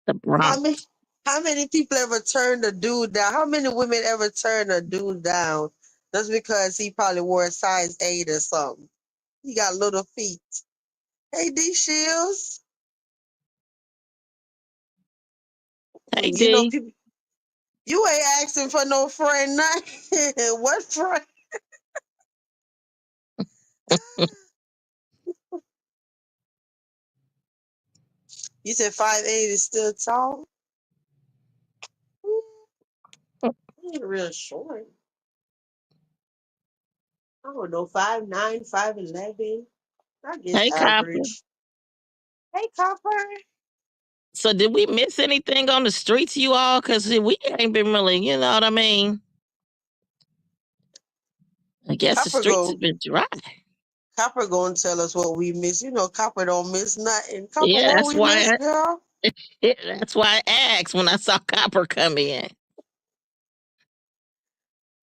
Speaker 2: the
Speaker 1: how many
Speaker 2: Bronx.
Speaker 1: how many people ever turned a dude down? How many women ever turn a dude down just because he probably wore a size 8 or something? He got little feet. Hey D Shields.
Speaker 2: Hey
Speaker 1: You know
Speaker 2: D,
Speaker 1: people you ain't asking for no friend nothing. What friend? You said 5'8" is still tall? He ain't real short. I don't know, 5'9", 5'11". I guess
Speaker 2: hey Copper.
Speaker 1: average. Hey, Copper.
Speaker 2: So did we miss anything on the streets, you all? Cause we ain't been really, you know what I mean. I guess the
Speaker 1: Copper
Speaker 2: streets have
Speaker 1: go.
Speaker 2: been dry.
Speaker 1: Copper gonna tell us what we miss. You know, Copper don't miss nothing. Copper,
Speaker 2: Yeah,
Speaker 1: what we miss, girl?
Speaker 2: that's why I asked when I saw Copper come in.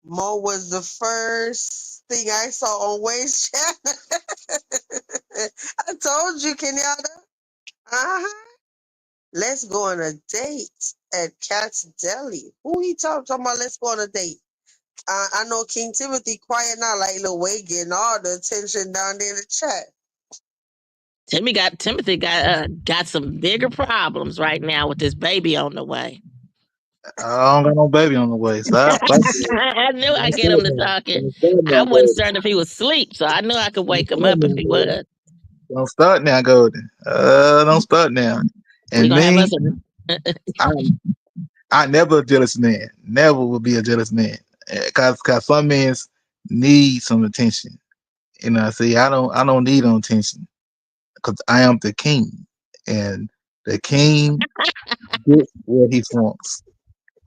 Speaker 1: Mo was the first thing I saw on Wade's channel. I told you, Kenyatta. Uh-huh. Let's go on a date at Cat's Deli. Who he talking about? Let's go on a date. I know King Timothy quiet now, like Lil Wade getting all the attention down there in the chat.
Speaker 2: Timothy got some bigger problems right now with this baby on the way.
Speaker 3: I don't got no baby on the way. Stop it.
Speaker 2: I knew I'd
Speaker 3: Don't
Speaker 2: get
Speaker 3: start
Speaker 2: him to
Speaker 3: now.
Speaker 2: talking.
Speaker 3: Don't start
Speaker 2: I
Speaker 3: now,
Speaker 2: wasn't
Speaker 3: Golden.
Speaker 2: certain if he was asleep, so I knew I could
Speaker 3: Don't
Speaker 2: wake him
Speaker 3: start
Speaker 2: up if
Speaker 3: now,
Speaker 2: he
Speaker 3: Golden.
Speaker 2: was.
Speaker 3: Don't start now, Golden. Don't start now.
Speaker 2: We're
Speaker 3: And
Speaker 2: gonna have
Speaker 3: me,
Speaker 2: us a
Speaker 3: I'm I never a jealous man. Never will be a jealous man. Cause some men need some attention. You know, see, I don't need no attention because I am the king, and the king gets what he wants.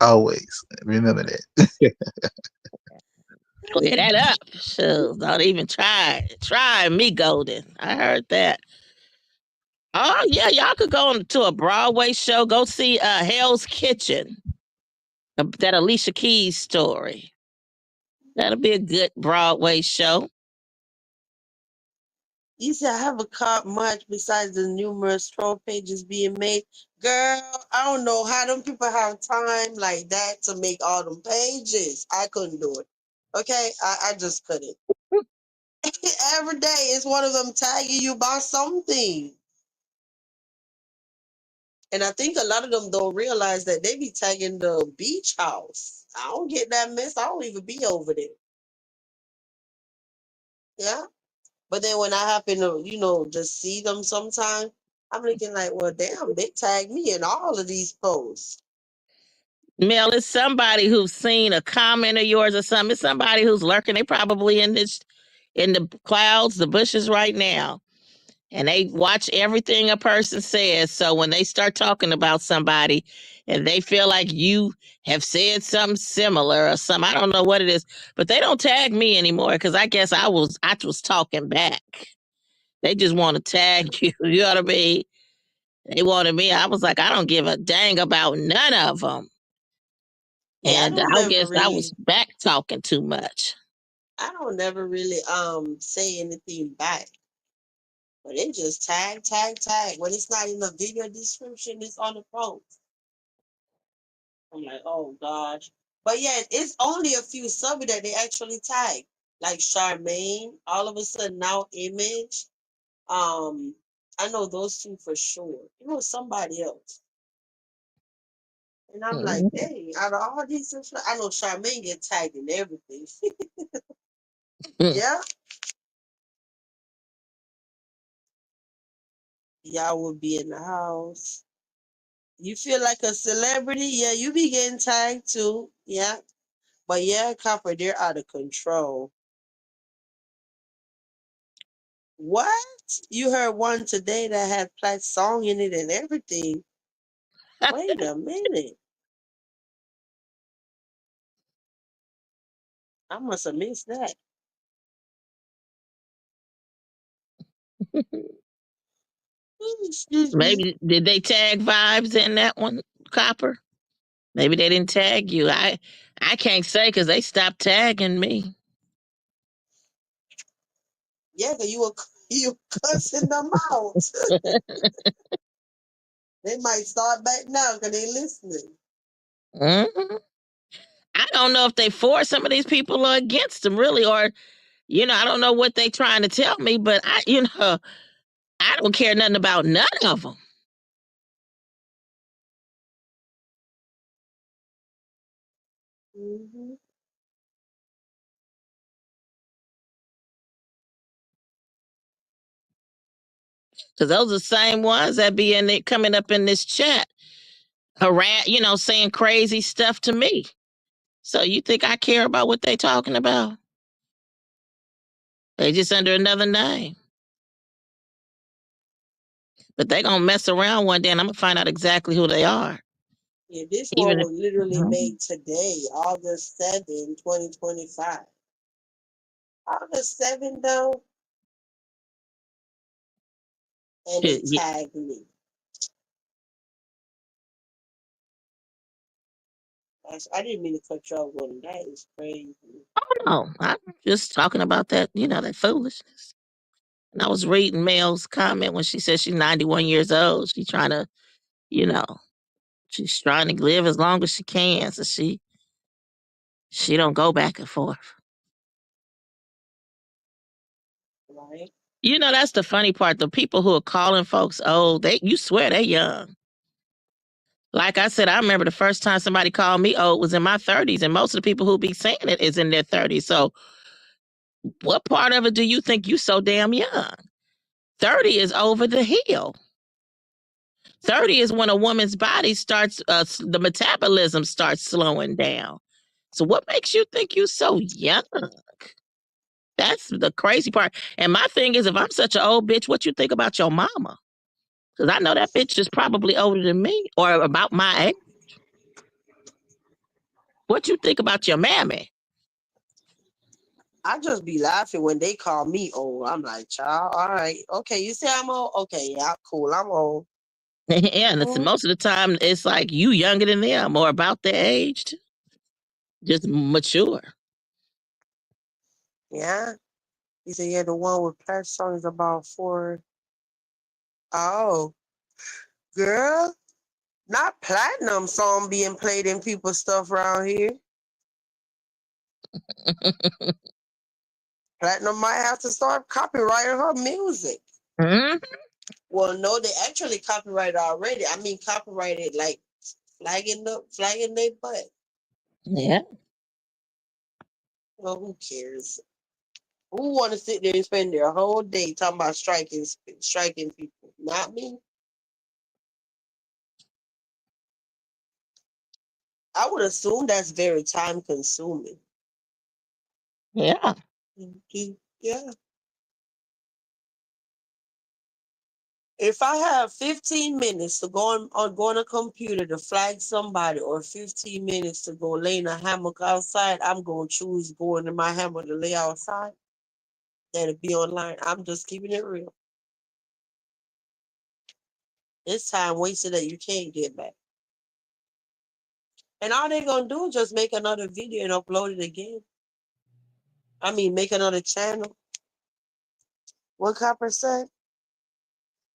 Speaker 3: Always remember that.
Speaker 2: clear that up. Shucks, don't even try. Try me, Golden. I heard that. Oh yeah, y'all could go to a Broadway show. Go see Hell's Kitchen, that Alicia Keys story. That'll be a good Broadway show.
Speaker 1: You said I haven't caught much besides the numerous troll pages being made. Girl, I don't know how them people have time like that to make all them pages. I couldn't do it. Okay? I just couldn't. Every day is one of them tagging you about something. And I think a lot of them don't realize that they be tagging the beach house. I don't get that mess. I don't even be over there. Yeah. But then when I happen to, just see them sometime, I'm looking like, well, damn, they tagged me in all of these posts.
Speaker 2: Mel, it's somebody who's seen a comment of yours or something. It's somebody who's lurking. They probably in the clouds, the bushes right now. And they watch everything a person says. So when they start talking about somebody and they feel like you have said something similar or something, I don't know what it is, but they don't tag me anymore because I guess I was talking back. They just want to tag you. You know what I mean? They wanted me. I was like, I don't give a dang about none of them.
Speaker 1: Yeah,
Speaker 2: And I guess I was back talking too much.
Speaker 1: I don't never really say anything back. But it just tag, tag, tag. When it's not in the video description, it's on the post. I'm like, oh gosh. But yeah, it's only a few subs that they actually tag. Like Charmaine, all of a sudden now Image. Um, I know those two for sure. It was somebody else. And I'm like,
Speaker 2: Mhm.
Speaker 1: dang, out of all these, I know Charmaine get tagged in everything. Yeah, y'all would be in the house. You feel like a celebrity? Yeah, you be getting tagged too. Yeah. But yeah, Copper, they're out of control. What? You heard one today that had Platt song in it and everything. Wait a minute. I must have missed that. Excuse me.
Speaker 2: Maybe did they tag Vibes in that one, Copper? Maybe they didn't tag you. I can't say because they stopped tagging me.
Speaker 1: Yeah, 'cause you cussing them out. They might start back now because they listening.
Speaker 2: Mhm. I don't know if they for some of these people or against them, really, or I don't know what they trying to tell me, but I don't care nothing about none of them.
Speaker 1: Hmm.
Speaker 2: Because those are the same ones that be in it coming up in this chat, saying crazy stuff to me. So you think I care about what they talking about? They just under another name. But they gonna mess around one day and I'm gonna find out exactly who they are.
Speaker 1: Yeah, this one
Speaker 2: Even if
Speaker 1: was literally made today, August 7, 2025. August 7, though, and they
Speaker 2: yeah,
Speaker 1: tagged me. I didn't mean to cut you off on that. It's crazy.
Speaker 2: no, I'm just talking about that foolishness. And I was reading Mel's comment when she said she's 91 years old. You know, she's trying to live as long as she can, so she don't go back and forth.
Speaker 1: Right?
Speaker 2: That's the funny part. The people who are calling folks old, you swear they young. Like I said, I remember the first time somebody called me old was in my 30s, and most of the people who be saying it is in their 30s. So what part of it do you think you so damn young? 30 is over the hill. 30 is when a woman's body starts, the metabolism starts slowing down. So what makes you think you so young? That's the crazy part. And my thing is, if I'm such an old bitch, what you think about your mama? Because I know that bitch is probably older than me or about my age. What you think about your mammy?
Speaker 1: I just be laughing when they call me old. I'm like, child, all right. Okay, you say I'm old? Okay, yeah, cool. I'm old.
Speaker 2: Yeah, and
Speaker 1: Hmm.
Speaker 2: most of the time it's like you younger than them or about their age, just mature.
Speaker 1: Yeah. He said, yeah, the one with Platt song is about four. Oh, girl. Not platinum song being played in people's stuff around here. Platinum might have to start copyrighting her music.
Speaker 2: Mhm.
Speaker 1: Well, no, they actually copyrighted already. I mean, copyrighted like flagging their butt.
Speaker 2: Yeah,
Speaker 1: Well, who cares? Who want to sit there and spend their whole day talking about striking people? Not me. I would assume that's very time consuming.
Speaker 2: yeah,
Speaker 1: Yeah. If I have 15 minutes to go on a computer to flag somebody or 15 minutes to go lay in a hammock outside, I'm going to choose going in my hammock to lay outside than to be online. I'm just keeping it real. It's time wasted that you can't get back. And all they're going to do is just make another video and upload it again. I mean, make another channel. What Copper said?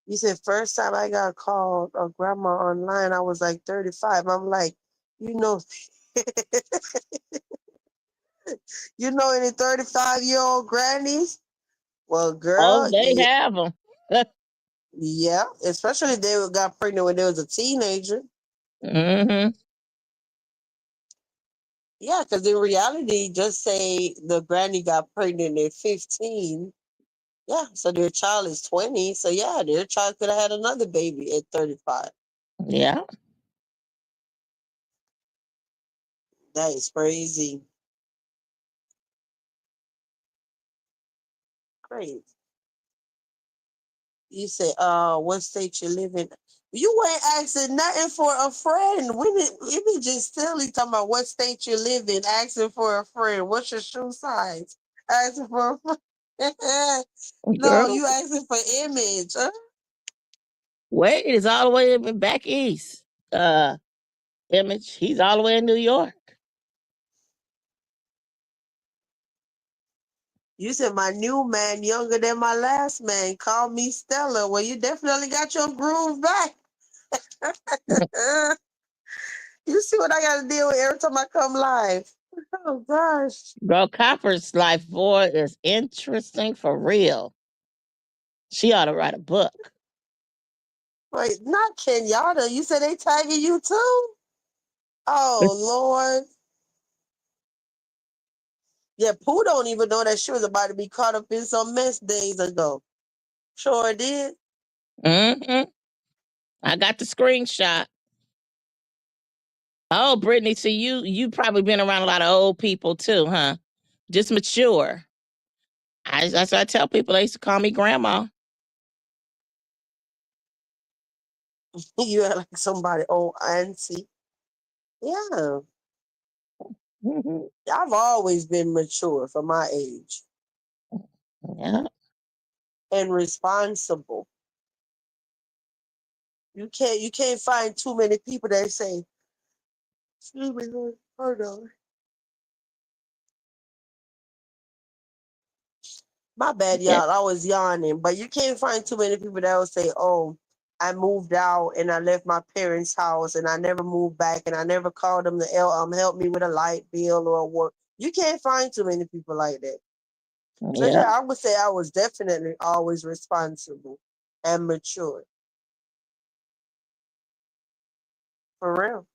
Speaker 1: You said first time I got called a grandma online, I was like 35. I'm like, you know, you know any 35-year-old grannies? Well,
Speaker 2: oh,
Speaker 1: girl,
Speaker 2: they have them.
Speaker 1: yeah, especially if they got pregnant when they was a teenager.
Speaker 2: Hmm.
Speaker 1: Yeah, because in reality, just say the granny got pregnant at 15. Yeah, so their child is 20. So yeah, their child could have had another baby at 35.
Speaker 2: Yeah,
Speaker 1: That is crazy. Crazy. You say, what state you live in? You ain't asking nothing for a friend. We be just silly talking about what state you live in, asking for a friend. What's your shoe size? Asking for a friend. No,
Speaker 2: Girl,
Speaker 1: you asking for image. Huh?
Speaker 2: Wade is all the way back east. Image, he's all the way in New York.
Speaker 1: You said my new man younger than my last man. Call me Stella. Well, you definitely got your groove back. You see what I got to deal with every time I come live. Oh gosh.
Speaker 2: Girl, Copper's life, boy, is interesting for real. She ought to write a book.
Speaker 1: Wait, not Kenyatta. You said they tagging you too? Oh Lord. Yeah, Pooh don't even know that she was about to be caught up in some mess days ago. Sure did.
Speaker 2: Hmm. I got the screenshot. Oh, Brittany, see you probably been around a lot of old people too, huh? Just mature. That's what I tell people. They used to call me grandma.
Speaker 1: You act like somebody old auntie. Yeah.
Speaker 2: Hmm.
Speaker 1: I've always been mature for my age
Speaker 2: Yeah.
Speaker 1: and responsible. You can't find too many people that say, excuse me, hold on. My bad,
Speaker 2: Yeah.
Speaker 1: y'all. I was yawning, but you can't find too many people that will say, "Oh, I moved out and I left my parents' house and I never moved back and I never called them to help me with a light bill or work." You can't find too many people like that. So
Speaker 2: Yeah.
Speaker 1: yeah, I would say I was definitely always responsible and mature for real.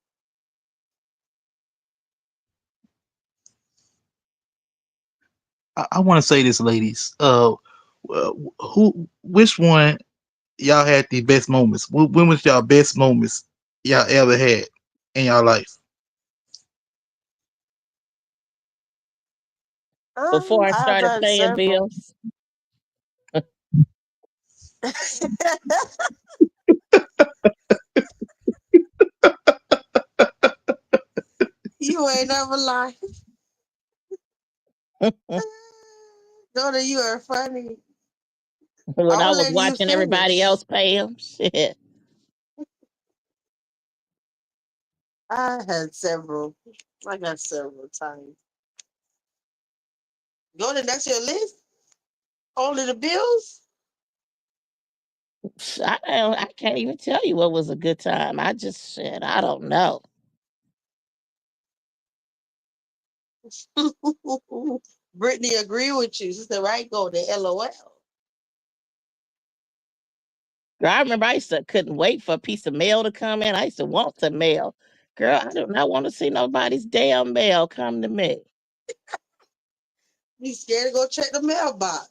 Speaker 3: I want to say this, ladies. Which one y'all had the best moments? When was y'all best moments y'all ever had in y'all life?
Speaker 2: Before I
Speaker 1: I've
Speaker 2: started
Speaker 1: had
Speaker 2: paying
Speaker 1: several.
Speaker 2: bills.
Speaker 1: You ain't never lied. Daughter, you are funny.
Speaker 2: When
Speaker 1: I'm
Speaker 2: I
Speaker 1: gonna
Speaker 2: was
Speaker 1: let you
Speaker 2: watching everybody
Speaker 1: finish.
Speaker 2: else pay them. Shit.
Speaker 1: I had several. I got several times. Go to that's your list. Only the bills.
Speaker 2: I can't even tell you what was a good time. I just said, I don't know.
Speaker 1: Brittany agree with you. She said, "Right, go to LOL."
Speaker 2: Girl, I remember I used to couldn't wait for a piece of mail to come in. I used to want the mail. Girl, I do not want to see nobody's damn mail come to me.
Speaker 1: You scared to go check the mailbox?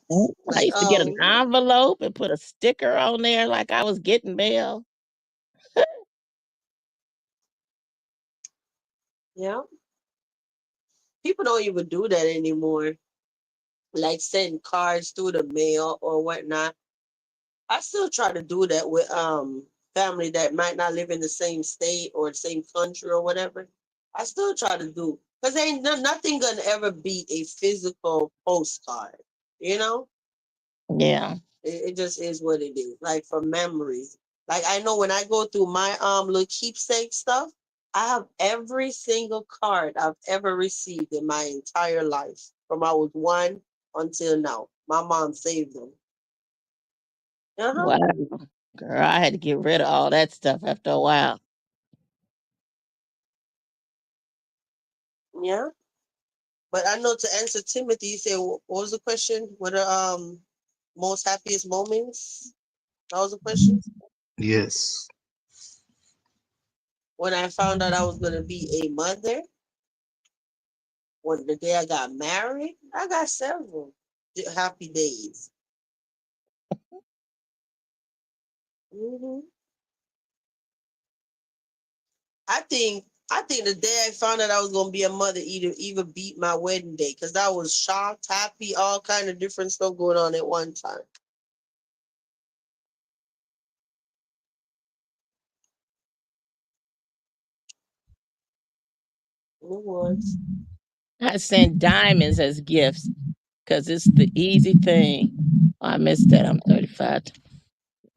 Speaker 2: I
Speaker 1: Like,
Speaker 2: used to get an envelope and put a sticker on there like I was getting mail.
Speaker 1: yeah. People don't even do that anymore. Like sending cards through the mail or whatnot. I still try to do that with family that might not live in the same state or the same country or whatever. I still try to do because nothing gonna ever beat a physical postcard. You know,
Speaker 2: Yeah.
Speaker 1: it just is what it is. Like for memories. Like I know when I go through my little keepsake stuff, I have every single card I've ever received in my entire life from I was one until now. My mom saved them. Uh huh.
Speaker 2: Wow. Girl, I had to get rid of all that stuff after a while.
Speaker 1: Yeah. But I know to answer Timothy, you said what was the question? What are most happiest moments? That was the question.
Speaker 3: Yes.
Speaker 1: When I found out I was gonna be a mother, when the day I got married, I got several happy days. Hmm I think I think the day I found out I was gonna be a mother, either even beat my wedding day, because I was shocked, happy, all kind of different stuff going on at one time. It was.
Speaker 2: I send diamonds as gifts because it's the easy thing. Oh, I missed that. I'm 35 to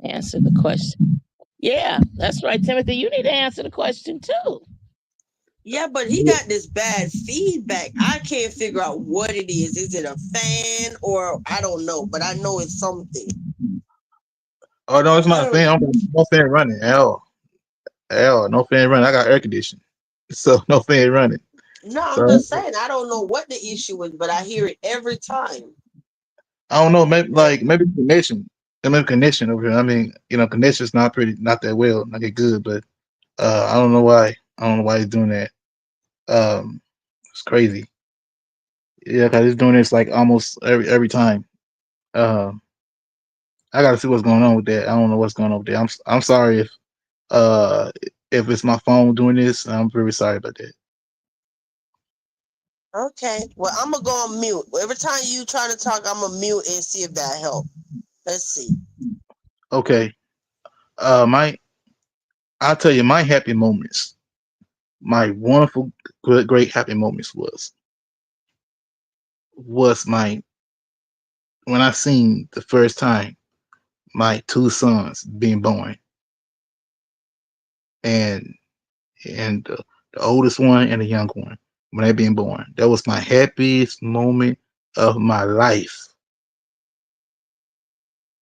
Speaker 2: answer the question. Yeah, that's right, Timothy. You need to answer the question too.
Speaker 1: Yeah, but he got this bad feedback. I can't figure out what it is. Is it a fan or I don't know, but I know it's something.
Speaker 3: Oh no, it's
Speaker 1: I
Speaker 3: not a fan.
Speaker 1: don't.
Speaker 3: I'm no fan running. Hell, hell, no fan running. I got air conditioning, so no fan running.
Speaker 1: No, I'm
Speaker 3: So
Speaker 1: just saying I don't know what the issue is, but I hear it every time.
Speaker 3: I don't know. Maybe
Speaker 1: Yeah.
Speaker 3: like maybe connection. Maybe connection over here. I mean, connection's not pretty, not that well, not that good. But I don't know why. I don't know why he's doing that. It's crazy. Yeah, cause he's doing this like almost every time. Um, I gotta see what's going on with that. I don't know what's going on with that. I'm sorry uh if it's my phone doing this. I'm very sorry about that.
Speaker 1: Okay. Well, I'm gonna go on mute. Every time you try to talk, I'm gonna mute and see if that helps. Let's see.
Speaker 3: Okay. My I'll tell you my happy moments. My wonderful, great happy moments was my when I seen the first time my two sons being born, and the oldest one and the young one when they being born. That was my happiest moment of my life,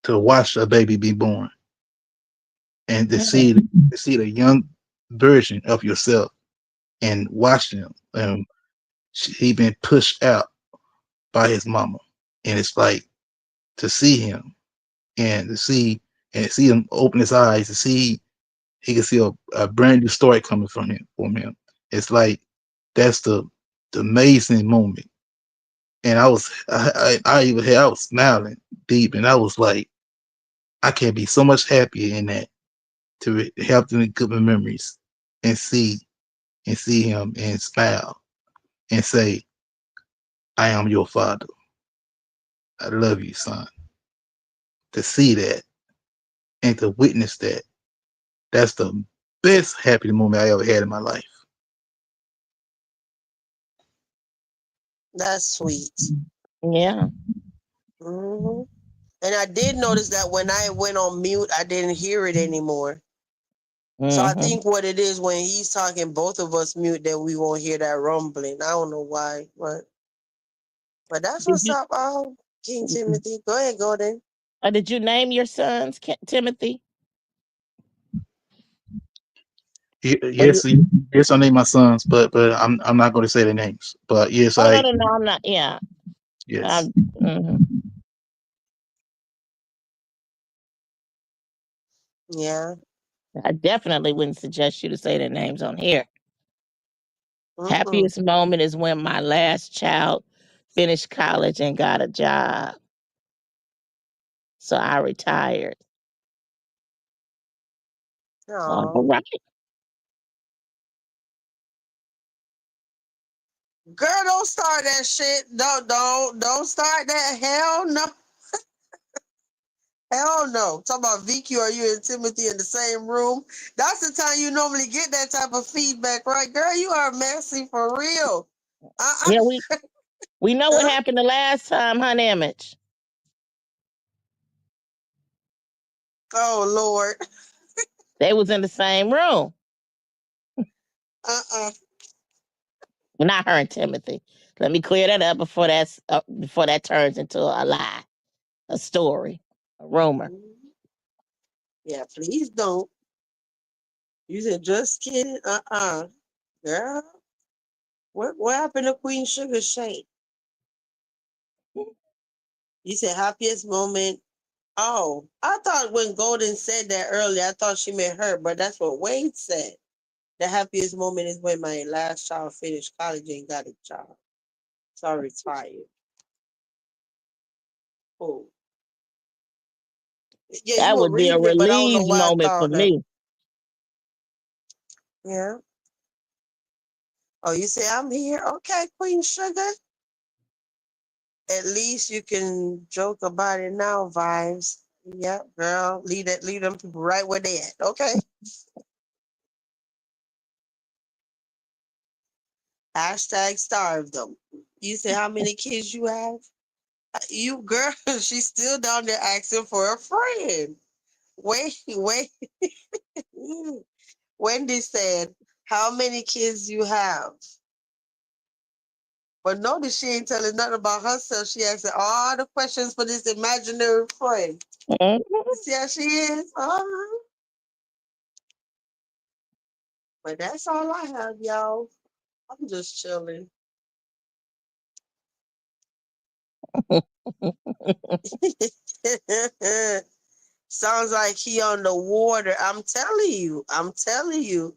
Speaker 3: to watch a baby be born and to see the young version of yourself and watch him. He been pushed out by his mama, and it's like to see him and to see him open his eyes, to see he can see a brand new story coming from him. It's like that's the amazing moment. And I was smiling deep, and I was like, I can be so much happier in that, to have them good memories and see him and smile and say, I am your father. I love you, son. To see that and to witness that, that's the best happy moment I ever had in my life.
Speaker 1: That's sweet.
Speaker 2: Yeah.
Speaker 1: Hmm. And I did notice that when I went on mute, I didn't hear it anymore. So I
Speaker 2: Mm-hmm.
Speaker 1: think what it is when he's talking, both of us mute, then we won't hear that rumbling. I don't know why, but that's
Speaker 2: Did
Speaker 1: what's
Speaker 2: you
Speaker 1: up, King Timothy. Go ahead, Golden.
Speaker 2: did you name your sons Timothy? Or you?
Speaker 3: Yes, yes, I named my sons, but I'm not going to say their names. But yes,
Speaker 2: Oh no no no! I'm not. Yeah.
Speaker 3: yes.
Speaker 2: I'm, mhm.
Speaker 1: Yeah.
Speaker 2: I definitely wouldn't suggest you to say their names on here.
Speaker 1: Mm-mm.
Speaker 2: Happiest moment is when my last child finished college and got a job. So I retired. All
Speaker 1: Oh,
Speaker 2: right.
Speaker 1: girl, don't start that shit. Don't start that. Hell no. Hell no. Talk about Vicky or you and Timothy in the same room. That's the time you normally get that type of feedback, right? Girl, you are messy for real. Uh-uh.
Speaker 2: Yeah, we know what happened the last time, huh, Image?
Speaker 1: Oh, Lord.
Speaker 2: They was in the same room.
Speaker 1: Uh-uh.
Speaker 2: Well, not her and Timothy. Let me clear that up before that turns into a lie, a story, a rumor.
Speaker 1: Yeah, please don't. You said just kidding. Uh-uh. Girl, what happened to Queen Sugar Shake? You said happiest moment. Oh, I thought when Golden said that earlier, I thought she meant her, but that's what Wade said. The happiest moment is when my last child finished college and got a job. So I retired. Oh, yeah, you
Speaker 2: That
Speaker 1: were
Speaker 2: would be a
Speaker 1: reading it, but I don't know
Speaker 2: relieved
Speaker 1: why I
Speaker 2: moment for
Speaker 1: thought that.
Speaker 2: me.
Speaker 1: Yeah. Oh, you say I'm here? Okay, Queen Sugar. At least you can joke about it now, vibes. Yep, girl. Leave them people right where they at. Okay. Hashtag starve them. You say how many kids you have? You girl, she's still down there asking for a friend. Wait. Wendy said, how many kids you have? But notice she ain't telling nothing about herself. She asking all the questions for this imaginary friend. You
Speaker 2: Mhm.
Speaker 1: see how she is? But that's all I have, y'all. I'm just chilling. Sounds like he on the water. I'm telling you. I'm telling you.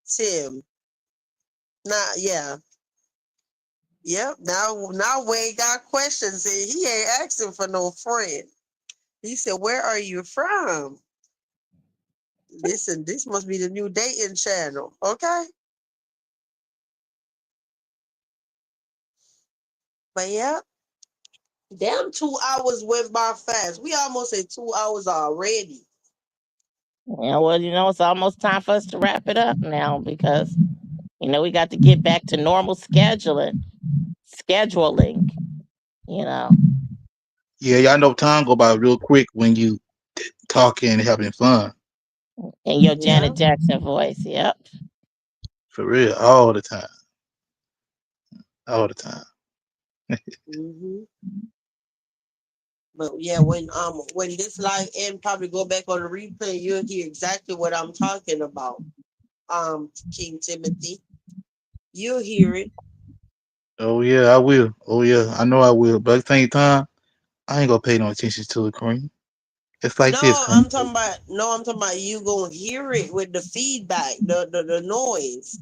Speaker 1: Tim. Nah, yeah. Yep. Now Wade got questions and he ain't asking for no friend. He said, where are you from? Listen, this must be the new dating channel. Okay. But yeah, damn 2 hours went by fast. We almost at 2 hours already.
Speaker 2: Yeah, well, it's almost time for us to wrap it up now because we got to get back to normal scheduling. You know,
Speaker 3: Yeah, y'all know time go by real quick when you talking and having fun.
Speaker 2: in your
Speaker 1: Yeah.
Speaker 2: Janet Jackson voice. Yep.
Speaker 3: For real, all the time, all the time.
Speaker 1: hmm But yeah, when this live end, probably go back on the replay, you'll hear exactly what I'm talking about. King Timothy, you'll hear it.
Speaker 3: Oh yeah, I will. Oh yeah, I know I will. But at the same time, I ain't gonna pay no attention to it, Cream. It's like this,
Speaker 1: No,
Speaker 3: Cream.
Speaker 1: I'm talking about you gonna hear it with the feedback, the noise.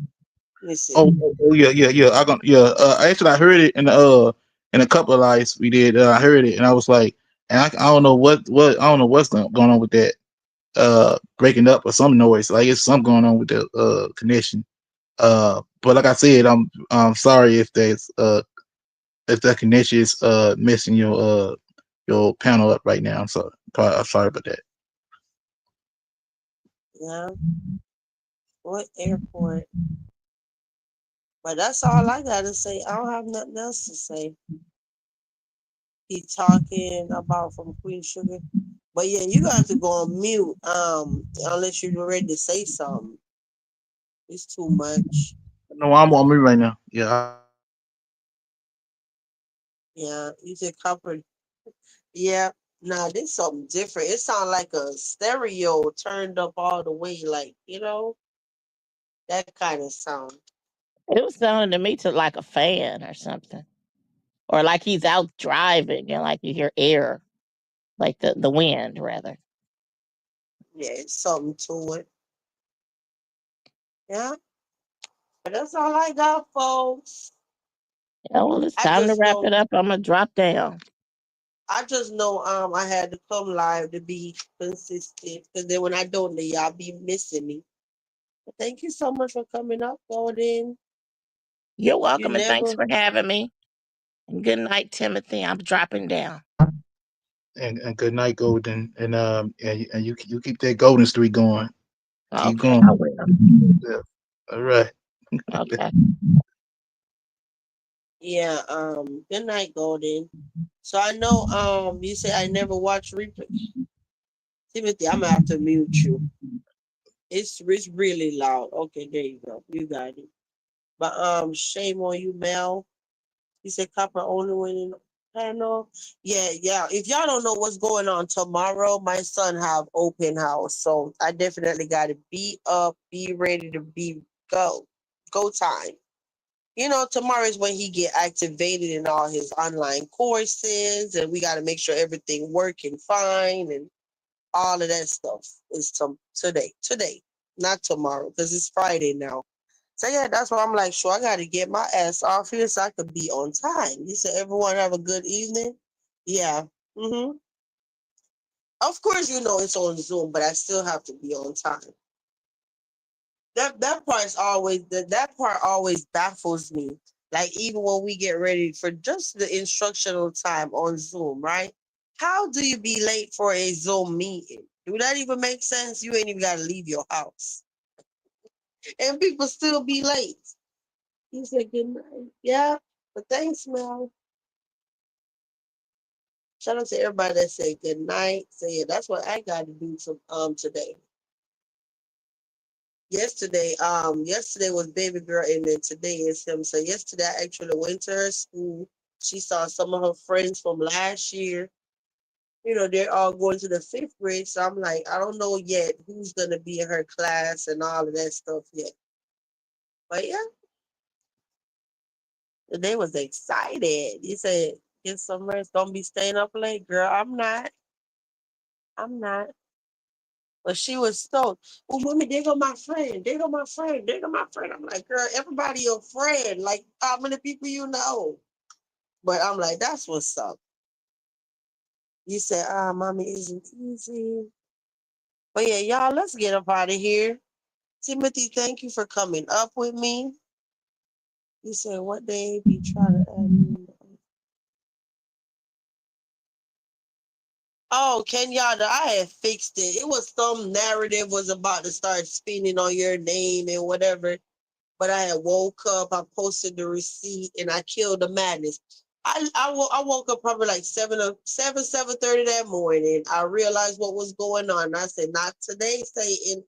Speaker 1: Listen,
Speaker 3: Oh yeah, yeah, yeah. I gonna yeah. Actually, I heard it in a couple of lives we did. I heard it and I was like, and I don't know I don't know what's going on with that breaking up or some noise. Like it's something going on with the connection. But like I said, I'm sorry if that connection is messing your panel up right now. So I'm sorry about that.
Speaker 1: yeah, what airport? But that's all I gotta say. I don't have nothing else to say. He talking about from Queen Sugar. But yeah, you got to go on mute. Unless you're ready to say something. It's too much.
Speaker 3: No, I'm on me right now. Yeah,
Speaker 1: Yeah, you said copper. Yeah, nah, this something different. It sounds like a stereo turned up all the way, like that kind of sound.
Speaker 2: It was sounding to me to like a fan or something, or like he's out driving and like you hear air, like the wind rather.
Speaker 1: Yeah, it's something to it. Yeah, but that's all I got, folks.
Speaker 2: Yeah, well, it's
Speaker 1: I
Speaker 2: time to
Speaker 1: just
Speaker 2: wrap
Speaker 1: know
Speaker 2: it up. I'm gonna drop down.
Speaker 1: I had to come live to be consistent because then when I don't, then y'all be missing me. But thank you so much for coming up, Golden.
Speaker 2: You're
Speaker 1: You
Speaker 2: welcome and thanks
Speaker 1: never
Speaker 2: for having me. And good night, Timothy. I'm dropping down.
Speaker 3: and good night, Golden, and you keep that golden streak going. Keep
Speaker 2: Okay, I
Speaker 3: going.
Speaker 2: will.
Speaker 3: Yeah. All right.
Speaker 2: Okay.
Speaker 1: yeah, good night, Golden. So I know you say I never watch replay. Timothy, I'm gonna have to mute you. It's really loud. Okay, there you go. You got it. But shame on you, Mel. He said Copper only winning panel. Yeah, yeah. If y'all don't know what's going on tomorrow, my son have open house. So I definitely gotta be up, be ready to be go. Go time. Tomorrow is when he get activated in all his online courses, and we got to make sure everything working fine and all of that stuff is today, not tomorrow, because it's Friday now. So yeah, that's why I'm like, sure, I got to get my ass off here so I could be on time. He said, everyone have a good evening. Yeah. Of course, it's on Zoom, but I still have to be on time. That part's always that part always baffles me. Like even when we get ready for just the instructional time on Zoom, right? How do you be late for a Zoom meeting? Do that even make sense? You ain't even gotta leave your house. And people still be late. You said good night. Yeah. But thanks, Mel. Shout out to everybody that said good night. So yeah, that's what I gotta do today. Yesterday was baby girl and then today is him. So yesterday I actually went to her school. She saw some of her friends from last year. They're all going to the fifth grade. So I'm like, I don't know yet who's gonna be in her class and all of that stuff yet. But yeah, they was excited. You said get some rest. Don't be staying up late, girl. I'm not. I'm not. But she was stoked. Oh, mommy, there go my friend. There go my friend. There go my friend. I'm like, girl, everybody your friend. Like, how many people you know? But I'm like, that's what's up. You said, mommy isn't easy. But yeah, y'all, let's get up out of here. Timothy, thank you for coming up with me. You said, what day be trying to add me? Oh, Kenyatta, I had fixed it. It was some narrative was about to start spinning on your name and whatever. But I had woke up, I posted the receipt, and I killed the madness. I woke up probably like 7:30 that morning. I realized what was going on. I said, not today, Satan.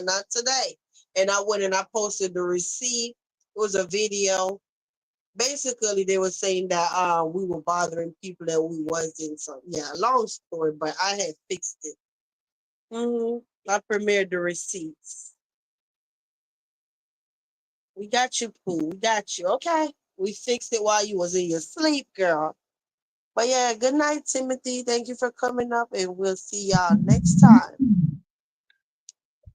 Speaker 1: Not today. And I went and I posted the receipt. It was a video. Basically, they were saying that we were bothering people that we wasn't. So yeah, long story, but I had fixed it. I premiered the receipts. We got you, Pooh. We got you. Okay. We fixed it while you was in your sleep, girl. But yeah, good night, Timothy. Thank you for coming up, and we'll see y'all next time.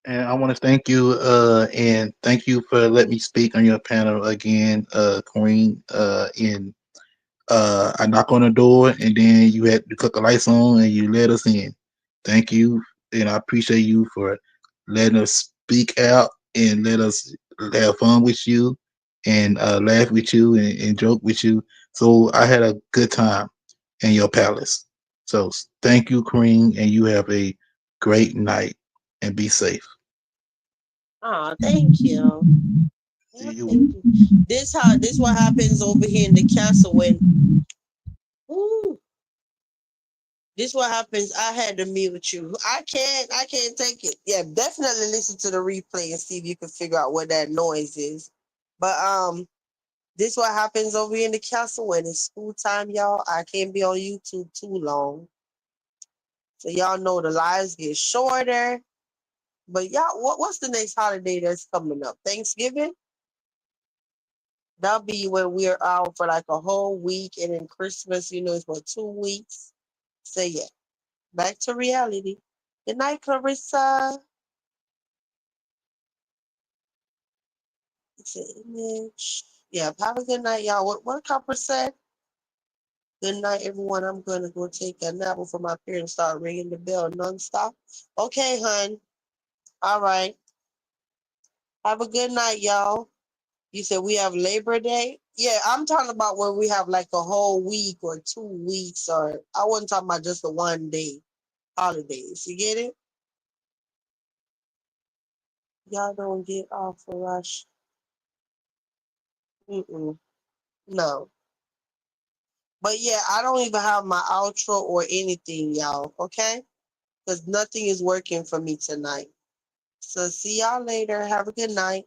Speaker 3: And I want to thank you, and thank you for letting me speak on your panel again, Queen. And I knock on the door, and then you had to cut the lights on, and you let us in. Thank you, and I appreciate you for letting us speak out and let us have fun with you, and laugh with you, and joke with you. So I had a good time in your palace. So thank you, Queen, and you have a great night, and be safe.
Speaker 1: Oh, thank you.
Speaker 3: See
Speaker 1: Yeah,
Speaker 3: you.
Speaker 1: thank you. This what happens over here in the castle when ooh, this what happens. I had to mute you. I can't take it. Yeah, definitely listen to the replay and see if you can figure out what that noise is. But this what happens over here in the castle when it's school time, y'all. I can't be on YouTube too long. So y'all know the lives get shorter. But y'all, what's the next holiday that's coming up? Thanksgiving? That'll be when we're out for like a whole week, and then Christmas, it's for 2 weeks. So yeah, back to reality. Good night, Clarissa. It's an image. Yeah, have a good night, y'all. What Copper said? Good night, everyone. I'm gonna go take a nap before my parents start ringing the bell nonstop. Okay, hun. All right. Have a good night, y'all. You said we have Labor Day? Yeah, I'm talking about when we have like a whole week or 2 weeks, or I wasn't talking about just the one day holidays. You get it? Y'all don't get off a rush. Mm-mm. No. But yeah, I don't even have my outro or anything, y'all. Okay? Because nothing is working for me tonight. So see y'all later. Have a good night.